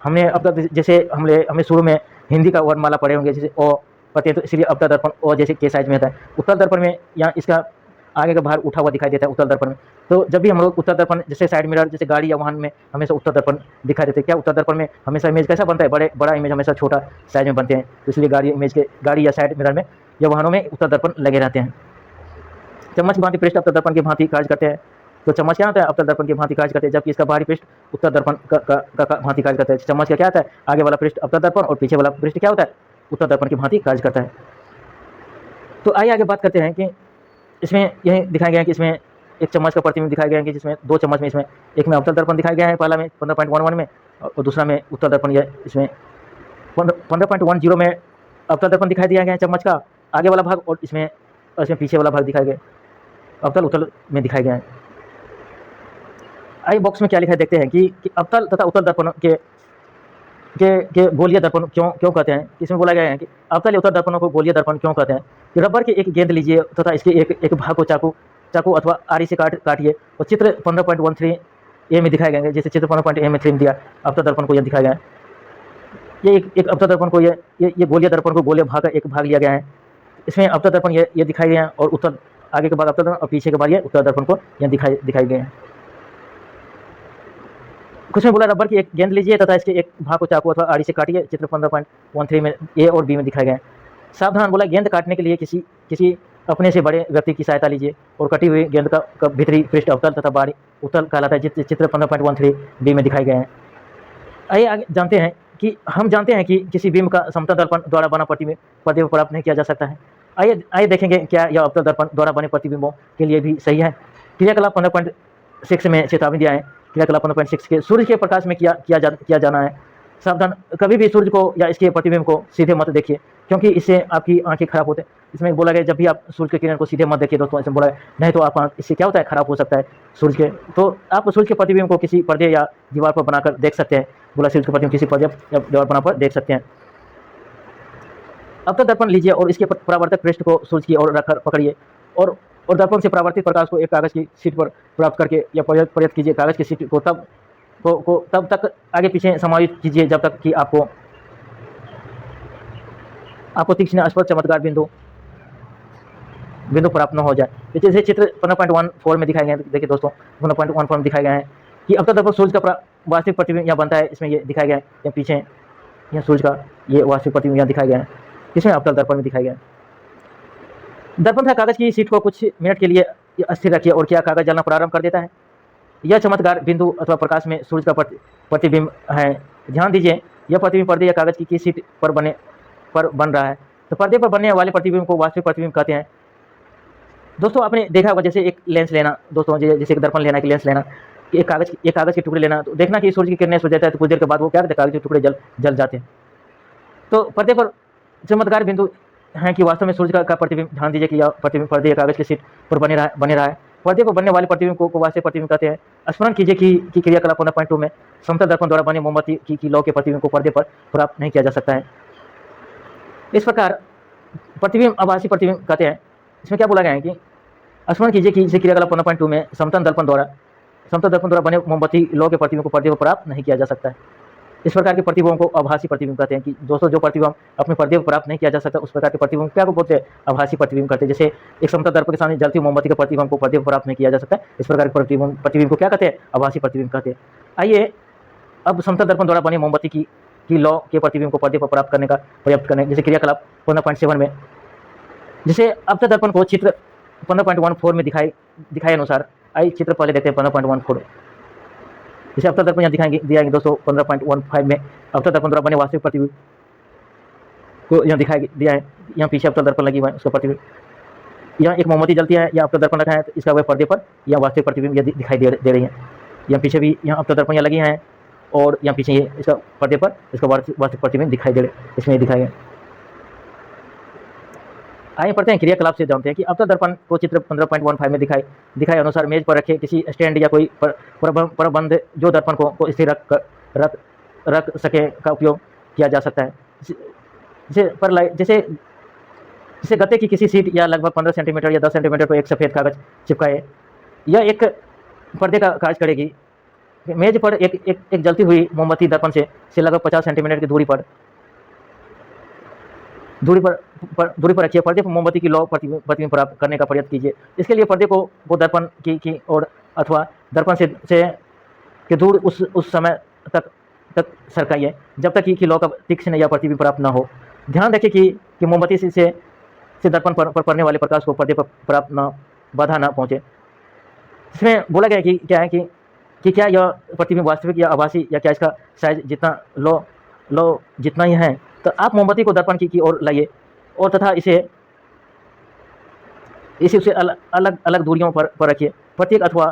हमने शुरू में हिंदी का वर्णमाला पढ़े होंगे, जैसे ओ पढ़ते हैं तो इसलिए अवतल दर्पण ओ जैसे के साइज में होता है। उत्तल दर्पण में यहाँ इसका आगे का भाग उठा हुआ दिखाई देता है उत्तल दर्पण में। तो जब भी हम लोग उत्तल दर्पण जैसे साइड मिरर जैसे गाड़ी या वाहन में हमेशा उत्तल दर्पण दिखाई देते हैं। क्या उत्तल दर्पण में हमेशा इमेज कैसा बनता है, बड़ा इमेज हमेशा छोटा साइज में बनते हैं। तो इसलिए गाड़ी या साइड मिरर में या वाहनों में उत्तल दर्पण लगे रहते हैं। चम्मच की भांति पृष्ठ अवतल दर्पण की भांति कार्य करते हैं। तो चम्मच क्या होता है, अवतल दर्पण की भांति कार्य करते हैं, जबकि इसका बाहरी पृष्ठ उत्तल दर्पण का भांति कार्य करता है। चम्मच का क्या होता है, आगे वाला पृष्ठ अवतल दर्पण और पीछे वाला पृष्ठ क्या होता है, उत्तल दर्पण की भांति कार्य करता है। तो आइए आगे बात करते हैं कि इसमें यही दिखाया गया है कि इसमें एक चम्मच का प्रतिबिंब दिखाया गया है कि जिसमें दो चम्मच में इसमें एक में अवतल दर्पण दिखाया गया है, पहला में 15.11 में और दूसरा में उत्तल दर्पण। इसमें 15.10 में अवतल दर्पण दिखाई दिया गया है, चम्मच का आगे वाला भाग, और इसमें पीछे वाला भाग दिखाया गया, अवतल उत्तल में दिखाया गया है। आई बॉक्स में क्या लिखा है देखते हैं कि अवतल तथा उत्तल दर्पण के गोलिया दर्पण क्यों कहते हैं। इसमें बोला गया है कि अवतल उत्तल दर्पणों को गोलिया दर्पण क्यों कहते हैं। कि रबर की एक गेंद लीजिए तथा इसके एक भाग को चाकू अथवा आरी से काटिए और चित्र 15.13 ए में दिखाया गया है। जैसे चित्र 15.3 में दिया अवतल दर्पण को यह दिखाया गया है। ये एक अवतल दर्पण को ये गोलीय दर्पण को गोलीय भाग का एक भाग लिया गया है। इसमें अवतल दर्पण ये दिखाए गए हैं और उत्तर आगे के बाद अवतल दर्पण और पीछे के बाद ये उत्तर दर्पण को यहाँ दिखाए गए हैं। कुछ में बोला रबर की एक गेंद लीजिए तथा इसके एक भाग को चाकू अथवा आड़ी से काटिए। चित्र 15.13 में ए और बी में दिखाए गए हैं। सावधान, बोला गेंद काटने के लिए किसी अपने से बड़े व्यक्ति की सहायता लीजिए और कटी हुई गेंद का भीतरी पृष्ठ अवतल तथा बाहरी उत्तल कहलाता है। चित्र 15.13 बी में दिखाए गए हैं। आइए आगे जानते हैं कि हम जानते हैं कि किसी बिंब का समतल दर्पण द्वारा बना प्रतिबिंब पर्दे पर प्राप्त नहीं किया जा सकता है। आइए देखेंगे क्या यह अवतल दर्पण द्वारा बने प्रतिबिंबों के लिए भी सही है। क्रियाकलाप 15.6 में चेतावनी दिया है। क्रियाकलाप 15.6 के सूर्य के प्रकाश में किया जाना है। सावधान, कभी भी सूर्य को या इसके प्रतिबिंब को सीधे मत देखिए, क्योंकि इससे आपकी आंखें खराब होते हैं। इसमें बोला गया जब भी आप सूर्य के किरण को सीधे मत देखिए दोस्तों, इसमें बोला है नहीं तो आप इससे क्या होता है, खराब हो सकता है सूर्य के। तो आप सूर्य के प्रतिबिंब को किसी पर्दे या दीवार पर बनाकर देख सकते हैं। बोला सूर्य के प्रतिबिंब किसी पर्दे या दीवार बनाकर देख सकते हैं। अवतल दर्पण लीजिए और इसके परावर्तक पृष्ठ को सूर्य की ओर रखकर पकड़िए और दर्पण से परावर्तित प्रकाश को एक कागज की शीट पर प्राप्त करके या प्रयत्न कीजिए। कागज की शीट को तब तक आगे पीछे समायोजित कीजिए जब तक कि आपको तीक्ष्ण स्पष्ट चमत्कार बिंदु प्राप्त न हो जाए। जैसे चित्र 15.14 में दिखाए गए हैं। देखिए दोस्तों 15.14 में दिखाए गए हैं कि अवतल दर्पण सूर्य का वास्तविक प्रतिबिंब यहाँ बनता है। इसमें ये दिखाया गया है या पीछे यहाँ सूर्य का ये वास्तविक प्रतिबिंब यहाँ दिखाया गया है। इसमें अवतल दर्पण में दिखाया गया है। दर्पण तथा कागज की शीट को कुछ मिनट के लिए अस्थिर रखिए और क्या कागज जलना प्रारंभ कर देता है। यह चमत्कार बिंदु अथवा प्रकाश में सूर्य का प्रतिबिंब है। ध्यान दीजिए, यह प्रतिबिंब पर्दे या कागज की शीट पर बन रहा है। तो पर्दे पर बनने वाले प्रतिबिंब को वास्तविक प्रतिबिंब कहते हैं। दोस्तों आपने देखा होगा जैसे एक लेंस लेना दोस्तों, जैसे एक दर्पण लेना, एक लेंस लेना, एक कागज के टुकड़े लेना, तो देखना कि सूर्य की किरणें सूर्य जाता है तो कुछ देर के बाद वो क्या करते हैं, कागज के टुकड़े जल जाते हैं। तो पर्दे पर चमत्कार बिंदु है कि वास्तव में सूर्य का प्रतिबिंब। ध्यान दीजिए कि यह प्रतिबिंब पर्दे या कागज की शीट पर बने रहा है। पर्दे पर बनने वाले प्रतिबिंब को वास्तविक प्रतिबिंब कहते हैं। स्मरण कीजिए कि क्रियाकलाप 15.2 में समतल दर्पण द्वारा बने मोमबत्ती की लौ के प्रतिबिंब को पर्दे पर प्राप्त नहीं किया जा सकता है। इस प्रकार प्रतिबिंब आभासी प्रतिबिंब कहते हैं। इसमें क्या बोला गया है कि स्मरण कीजिए कि इसे क्रियाकलाप 15.2 में समतल दर्पण द्वारा बने मोमबत्ती लौ के प्रतिबिंब को पर्दे पर प्राप्त नहीं किया जा सकता है। इस प्रकार के प्रतिबिंबों को आभासी प्रतिबिंब कहते हैं। कि दोस्तों जो प्रतिबिंब अपने पर्दे पर प्राप्त नहीं किया जा सकता उस प्रकार के प्रतिबिंब क्या को बोलते हैं, आभासी प्रतिबिंब कहते हैं। जैसे एक समतल दर्पण के सामने जलती मोमबत्ती के प्रतिबिंब को पर्दे पर प्राप्त नहीं किया जा सकता, इस प्रकार के प्रतिबिंब को क्या कहते हैं, आभासी प्रतिबिंब कहते हैं। आइए अब समतल दर्पण द्वारा बने मोमबत्ती की लौ के प्रतिबिंब को पर्दे पर प्राप्त करने का प्रयत्न करें। जैसे क्रियाकलाप 15.7 में जैसे अवतल दर्पण को चित्र 15.14 में दिखाए अनुसार, आइए चित्र पहले देखते हैं 15.14। जैसे अवतल दर्पण यहाँ दिया है दोस्तों 15.15 में अवतल दर्पण द्वारा बने वास्तविक प्रतिबिंब को यहाँ दिया है। यहाँ पीछे अवतल दर्पण लगी हुआ है, उसका प्रतिबिंब यहाँ एक मोमबत्ती जलती है, या अवतल दर्पण रखा है तो इसका वह पर्दे पर या वास्तविक प्रतिबिंब यह दिखाई दे रही है। यहाँ पीछे भी यहाँ अवतल दर्पण यहाँ लगी हैं और यहाँ पीछे ये इसका पर्दे पर इसका वास्तविक प्रतिबिंब दिखाई दे रहे, इसमें ये दिखाई है। आइए पढ़ते हैं क्रियाकलाप से जानते हैं कि अवतल दर्पण को चित्र 15.15 में दिखाए अनुसार मेज पर रखे किसी स्टैंड या कोई प्रबंध जो दर्पण को स्थिर रख सके का उपयोग किया जा सकता है। जैसे गत्ते की किसी सीट या लगभग 15 सेंटीमीटर या 10 सेंटीमीटर पर एक सफ़ेद कागज चिपकाए, यह एक पर्दे का कार्य करेगी। मेज पर एक जलती हुई मोमबत्ती दर्पण से लगभग 50 सेंटीमीटर की दूरी पर रखिए। पर्दे पर मोमबत्ती की लौ प्रतिबिंब प्राप्त करने का प्रयत्न कीजिए। इसके लिए पर्दे को दर्पण की ओर अथवा दर्पण से के दूर उस समय तक सरकाइए जब तक कि लौ का तीक्ष्ण या प्रतिबिंब प्राप्त न हो। ध्यान रखिए कि मोमबत्ती से दर्पण पर पड़ने वाले प्रकाश को पर्दे पर प्राप्त बाधा न पहुँचे। इसमें बोला गया कि क्या है कि क्या यह प्रतिबिंब वास्तविक या आभासी, या क्या इसका साइज जितना लो जितना ही है। तो आप मोमबत्ती को दर्पण की ओर लाइए और तथा इसे उसे अलग दूरियों पर रखिए। प्रत्येक अथवा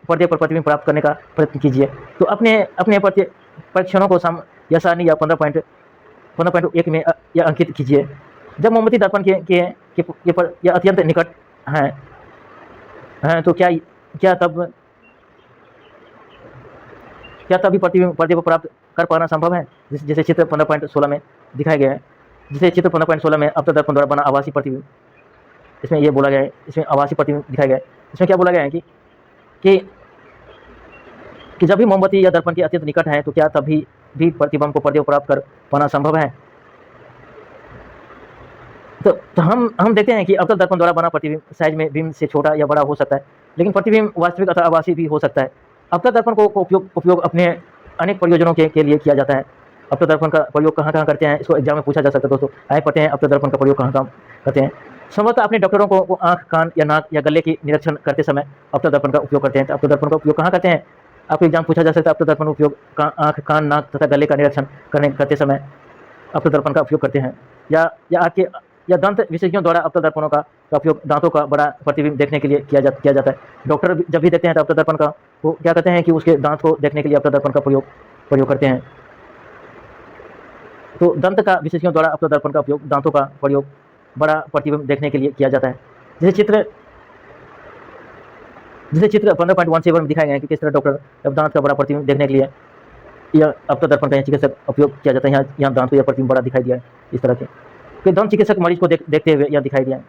पर्दे पर प्रतिबिंब प्राप्त करने का प्रयत्न कीजिए। तो अपने परीक्षणों को या सारणी या 15.1 में या अंकित कीजिए। जब मोमबत्ती दर्पण के पर या अत्यंत निकट हैं तो क्या तभी प्रतिबिंब पर्दे पर प्राप्त कर पाना संभव है। जैसे चित्र 15.16 में दिखाया गया है। जैसे चित्र 15.16 में अवतल दर्पण द्वारा बना आभासी प्रतिबिंब, इसमें ये बोला गया है, इसमें आभासी प्रतिबिंब दिखाया गया है। इसमें क्या बोला गया है कि जब भी मोमबत्ती या दर्पण के अत्यंत निकट है तो क्या तभी भी प्रतिबिंब को पर्दे पर प्राप्त कर पाना संभव है। तो हम देखते हैं कि अवतल दर्पण द्वारा बना प्रतिबिंब साइज में बिंब से छोटा या बड़ा हो सकता है, लेकिन प्रतिबिंब वास्तविक अथवा आभासी भी हो सकता है। अवतल दर्पण को उपयोग अपने अनेक प्रयोजनों के लिए किया जाता है। अवतल दर्पण का प्रयोग कहाँ करते हैं, इसको एग्जाम में पूछा जा सकता है दोस्तों। आइए पढ़ते हैं अवतल दर्पण का प्रयोग कहाँ करते हैं। संभवतः अपने डॉक्टरों को आँख, कान या नाक या गले की निरीक्षण करते समय अवतल दर्पण का उपयोग करते हैं। तो अवतल दर्पण का उपयोग कहाँ करते हैं, आपको एग्जाम पूछा जा सकता है। अवतल दर्पण का उपयोग आँख, कान, नाक तथा गले का निरीक्षण करते समय अवतल दर्पण का उपयोग करते हैं। या दंत विशेषज्ञों द्वारा अवतल दर्पणों का उपयोग दांतों का बड़ा प्रतिबिंब देखने के लिए किया जाता है। डॉक्टर जब भी देखते हैं तो अवतल दर्पण का वो क्या कहते हैं कि उसके दांत को देखने के लिए अवतल दर्पण का प्रयोग करते हैं। तो दंत का विशेषज्ञों द्वारा अवतल दर्पण का उपयोग दांतों का प्रयोग बड़ा प्रतिबिंब देखने के लिए किया जाता है। जैसे चित्र 15.17 में दिखाया गया है कि किस तरह डॉक्टर जब दांत का बड़ा प्रतिबिंब देखने के लिए यह अवतल दर्पण का चिकित्सक उपयोग किया जाता है। यहाँ दांत को यह प्रतिबिंब बड़ा दिखाई दिया है इस तरह से, कि दंत चिकित्सक मरीज को देखते हुए यह दिखाई दिया है।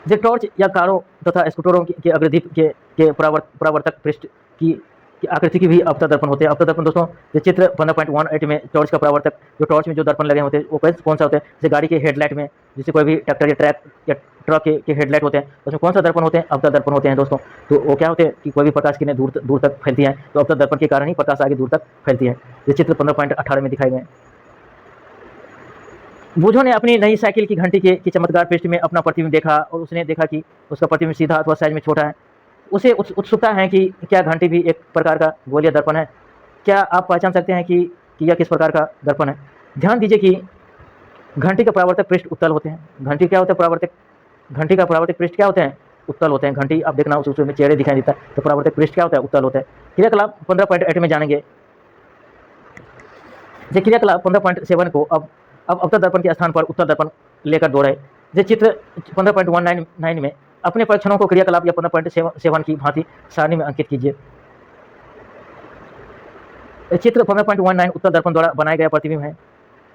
जो टॉर्च या कारों तथा स्कूटरों के अग्रदीप के परावर्तक पृष्ठ की आकृति की भी अवतल दर्पण होते हैं। अवतल दर्पण दोस्तों जो चित्र 15.18 में टॉर्च का परावर्तक, जो टॉर्च में जो दर्पण लगे होते हैं वो कौन सा होता है, जैसे गाड़ी के हेडलाइट में, जैसे कोई भी ट्रैक्टर या ट्रक के हेडलाइट होते हैं, उसमें कौन सा दर्पण होते हैं, अवतल दर्पण होते हैं दोस्तों। तो वो क्या होते हैं कि कोई भी प्रकाश किरणें दूर तक फैलती हैं, तो अवतल दर्पण के कारण ही प्रकाश आगे दूर तक फैलती है। ये चित्र 15.18 में दिखाए गए। बूझो ने अपनी नई साइकिल की घंटी की चमत्कार पृष्ठ में अपना प्रतिबिंब देखा और उसने देखा कि उसका प्रतिबिंब सीधा अथवा साइज में छोटा है। उसे उत्सुकता है कि क्या घंटी भी एक प्रकार का गोलीय दर्पण है। क्या आप पहचान सकते हैं कि यह किस प्रकार का दर्पण है। ध्यान दीजिए कि घंटी के परावर्तक पृष्ठ उत्तल होते हैं। घंटी क्या होता है, घंटी का परावर्तक पृष्ठ क्या होते हैं, उत्तल होते हैं। घंटी आप देखना उसमें चेहरे दिखाई देता है, तो परावर्तक पृष्ठ क्या होता है, उत्तल होता है। क्रियाकलाप 15.8 में जानेंगे। जो क्रियाकलाप 15.7 को अब अवतल दर्पण के स्थान पर उत्तल दर्पण लेकर दोहराए। जो चित्र 15.19 में अपने परीक्षणों को क्रियाकलाप या 15.7 की भांति सारणी में अंकित कीजिए। चित्र 15.19 उत्तल दर्पण द्वारा बनाया गया प्रतिबिंब है।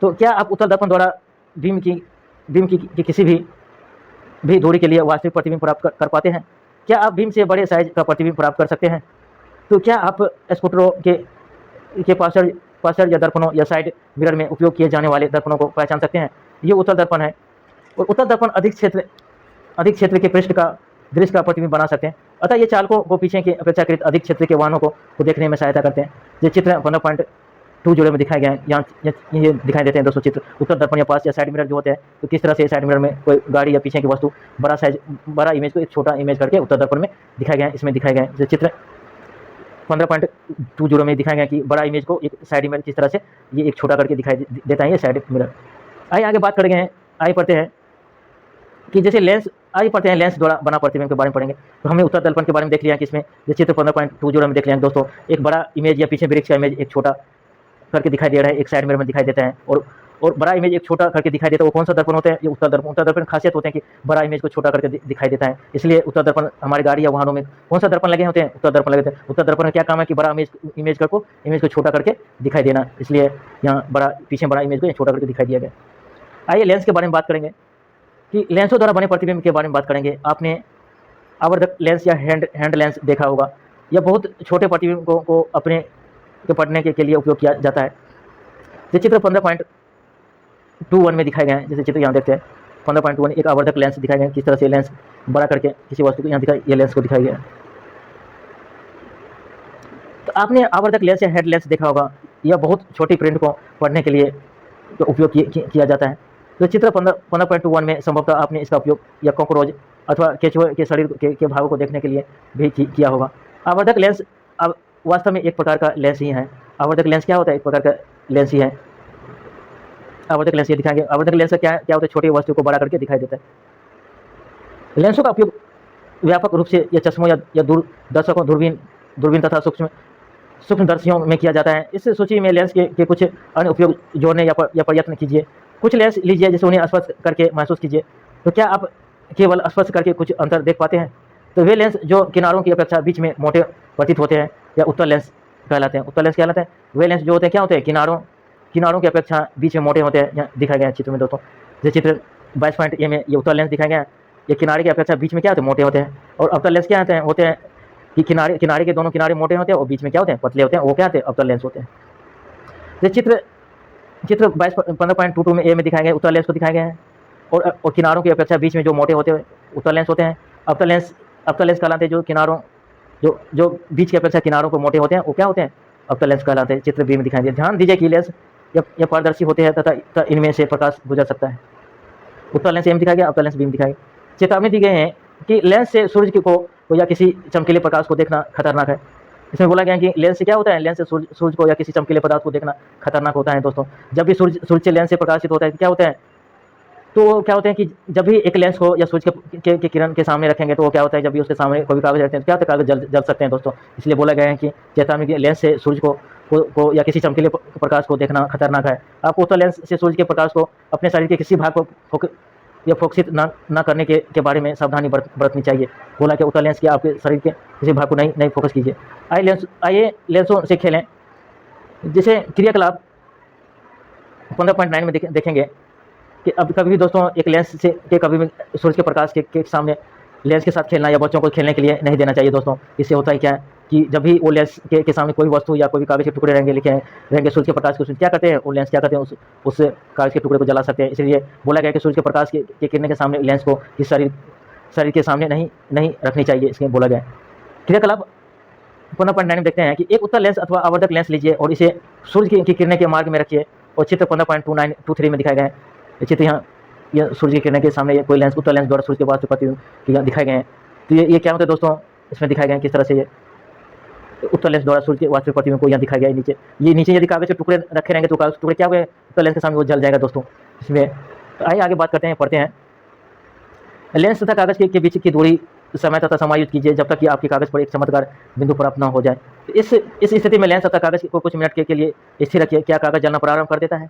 तो क्या आप उत्तल दर्पण द्वारा बिंब की किसी भी दूरी के लिए वास्तविक प्रतिबिंब प्राप्त कर पाते हैं। क्या आप बिंब से बड़े साइज का प्रतिबिंब प्राप्त कर सकते हैं। तो क्या आप स्कूटरों के पार्श्व या दर्पणों या साइड मिरर में उपयोग किए जाने वाले दर्पणों को पहचान सकते हैं। ये उत्तल दर्पण है और उत्तल दर्पण अधिक क्षेत्र के पृष्ठ का दृश्य का प्रतिबिंब बना सकते हैं। अतः ये चालकों को पीछे के अपेक्षाकृत अधिक क्षेत्र के वाहनों को देखने में सहायता करते हैं। ये चित्र 15.20 में दिखाए गए हैं। यहाँ ये दिखाई देते हैं दोस्तों चित्र उत्तल दर्पण या पास या साइड मिरर जो होते हैं, तो किस तरह से साइड मिरर में कोई गाड़ी या पीछे की वस्तु बड़ा इमेज को एक छोटा इमेज करके उत्तल दर्पण में दिखाए गए हैं। इसमें दिखाए गए हैं जो चित्र 15.20 में दिखाया गया कि बड़ा इमेज को एक साइड मिरर किस तरह से ये एक छोटा करके दिखाई देता है, ये साइड मिरर। आगे बात करेंगे हैं, पढ़ते हैं कि जैसे लेंस, पढ़ते हैं लेंस द्वारा बना प्रतिबिंब के बारे में पढ़ेंगे। तो हमने उत्तल दर्पण के बारे में देख लिया कि इसमें ये चित्र 15.20 में देख लिया दोस्तों, एक बड़ा इमेज या पीछे वृक्ष का इमेज एक छोटा करके दिखाई दे रहा है, एक साइड मिरर में दिखाई देता है, और बड़ा इमेज एक छोटा करके दिखाई देता है। वो कौन सा दर्पण होता है, ये उत्तल दर्पण। उत्तल दर्पण खासियत होते हैं कि बड़ा इमेज को छोटा करके दिखाई देता है, इसलिए उत्तल दर्पण हमारी गाड़ी या वाहनों में कौन सा दर्पण लगे होते हैं, उत्तल दर्पण लगे होते हैं। उत्तल दर्पण का क्या काम है कि बड़ा इमेज को छोटा करके दिखाई देना, इसलिए यहाँ पीछे बड़ा इमेज को छोटा करके दिखाई दिया गया। आइए लेंस के बारे में बात करेंगे कि लेंसों द्वारा बने प्रतिबिंब के बारे में बात करेंगे। आपने आवर्धक लेंस या हैंड लेंस देखा होगा। यह बहुत छोटे प्रतिबिंब को अपने के पढ़ने के लिए उपयोग किया जाता है। ये चित्र 15.21 में दिखाए गए हैं। जैसे चित्र यहाँ देखते हैं 15.1 एक आवर्धक लेंस दिखाया गया है, किस तरह से लेंस बड़ा करके किसी वस्तु को यहाँ दिखाई, ये लेंस को दिखाया गया है। तो आपने आवर्धक लेंस या हेड लेंस देखा होगा। यह बहुत छोटी प्रिंट को पढ़ने के लिए उपयोग किया जाता है। तो चित्र 15.21 में संभवतः आपने इसका उपयोग या कॉकरोच अथवा केचुए के शरीर के भागों को देखने के लिए भी किया होगा। आवर्धक लेंस अब वास्तव में एक प्रकार का लेंस ही है। आवर्धक लेंस क्या होता है, एक प्रकार का लेंस ही है। आवर्धक लेंस ये दिखाएंगे। आवर्धक लेंस क्या होता है, छोटी वस्तु को बड़ा करके दिखाई देता है। लेंसों का उपयोग व्यापक रूप से या चश्मों या दूरदर्शकों, दूरबीन तथा सूक्ष्मदर्शियों में किया जाता है। इस सूची में लेंस के कुछ अन्य उपयोग जोड़ने या प्रयत्न कीजिए। कुछ लेंस लीजिए जिसे उन्हें स्पर्श करके महसूस कीजिए। तो क्या आप केवल स्पर्श करके कुछ अंतर देख पाते हैं। तो वे लेंस जो किनारों की अपेक्षा बीच में मोटे प्रतीत होते हैं या उत्तल लेंस कहलाते हैं। उत्तल लेंस कहलाते हैं वे लेंस जो होते हैं, क्या होते हैं, किनारों की अपेक्षा बीच में मोटे होते हैं। यहाँ दिखाया गया है चित्र में दोस्तों। जैसे चित्र 22.a में ये उत्तल लेंस दिखाया गया है। ये किनारे की अपेक्षा बीच में क्या होते हैं, मोटे होते हैं। और अवतल लेंस क्या होते हैं कि किनारे किनारे के दोनों किनारे मोटे होते हैं और बीच में क्या होते हैं, पतले होते हैं, वो क्या होते हैं, अवतल लेंस होते हैं। ये चित्र चित्र 22 15.22 में ए में दिखाए गए उत्तल लेंस को दिखाए गए हैं, और किनारों की अपेक्षा बीच में जो मोटे होते हैं उत्तल लेंस होते हैं। अवतल लेंस कहलाते हैं जो किनारों जो बीच की अपेक्षा किनारों को मोटे होते हैं, वो क्या होते हैं, अवतल लेंस कहलाते हैं। चित्र बी में दिखाई दिया। ध्यान दीजिए कि लेंस ये पारदर्शी होते हैं तथा इनमें से प्रकाश गुजर सकता है। उत्तल लेंस ए में दिखाया गया, अवतल लेंस बी में दिखाई गया। चेतावनी दी गई है कि लेंस से सूर्य को या किसी चमकीले प्रकाश को देखना खतरनाक है। इसमें बोला गया है कि लेंस से क्या होता है, लेंस से सूर्य को या किसी चमकीले पदार्थ को देखना खतरनाक होता है दोस्तों। जब भी सूर्य से लेंस से प्रकाशित होता है तो क्या होता है, तो क्या होता है कि जब भी एक लेंस को या सूर्य के किरण के सामने रखेंगे तो वो क्या होता है, जब भी उसके सामने कोई कागज रखते हैं तो क्या होता है, कागज जल सकते हैं दोस्तों। इसलिए बोला गया है कि चेतावनी की लेंस से सूर्य को या किसी चमकीले प्रकाश को देखना खतरनाक है। आपको उत्तल लेंस से सूर्य के प्रकाश को अपने शरीर के किसी भाग को फोकसित ना करने के बारे में सावधानी बरतनी चाहिए। बोला कि उत्तल लेंस की आपके शरीर के किसी भाग को नहीं फोकस कीजिए। आइए लेंसों से खेलें। जैसे क्रियाकलाप 15.9 में देखेंगे कि अब कभी भी दोस्तों एक लेंस से के कभी भी सूर्य के प्रकाश के सामने लेंस के साथ खेलना या बच्चों को खेलने के लिए नहीं देना चाहिए दोस्तों। इससे होता है क्या कि जब भी वो लेंस के सामने कोई वस्तु या कोई भी कागज के टुकड़े रहेंगे सूर्य के प्रकाश को क्या करते हैं, वो लेंस क्या करते हैं, उस कागज के टुकड़े को जला सकते हैं। इसलिए बोला गया कि सूर्य के प्रकाश के किरणें के सामने लेंस को इस शरीर के सामने नहीं रखनी चाहिए, इसमें बोला गया है। क्रियाकलाप 15.9 में देखते हैं कि एक उत्तल लेंस अथवा आवर्धक लेंस लीजिए और इसे सूर्य की किरणें के मार्ग में रखिए। और चित्र 15.23 में दिखाए गए हैं। चित्र यह सूर्य की किरणें के सामने कोई लेंस उत्तल लेंस द्वारा सूर्य के वास्तु प्रतिबिंब दिखाए गए हैं। तो ये क्या होता है दोस्तों, इसमें दिखाए गए हैं किस तरह से ये उत्तल लेंस द्वारा सूर्य के वास्तविक प्रतिबिंब को यहाँ दिखाया गया है। नीचे यदि कागज के टुकड़े रखे रहेंगे तो कागज के टुकड़े क्या हुए, उत्तल लेंस के सामने वो जल जाएगा दोस्तों। इसमें आइए आगे बात करते हैं, पढ़ते हैं। लेंस तथा कागज के बीच की दूरी समय तथा समायोजित कीजिए जब तक कि आपके कागज पर एक चमत्कार बिंदु प्राप्त न हो जाए। इस स्थिति में लेंस तथा कागज को कुछ मिनट के लिए स्थिर रखिए। क्या कागज जलना प्रारंभ कर देता है?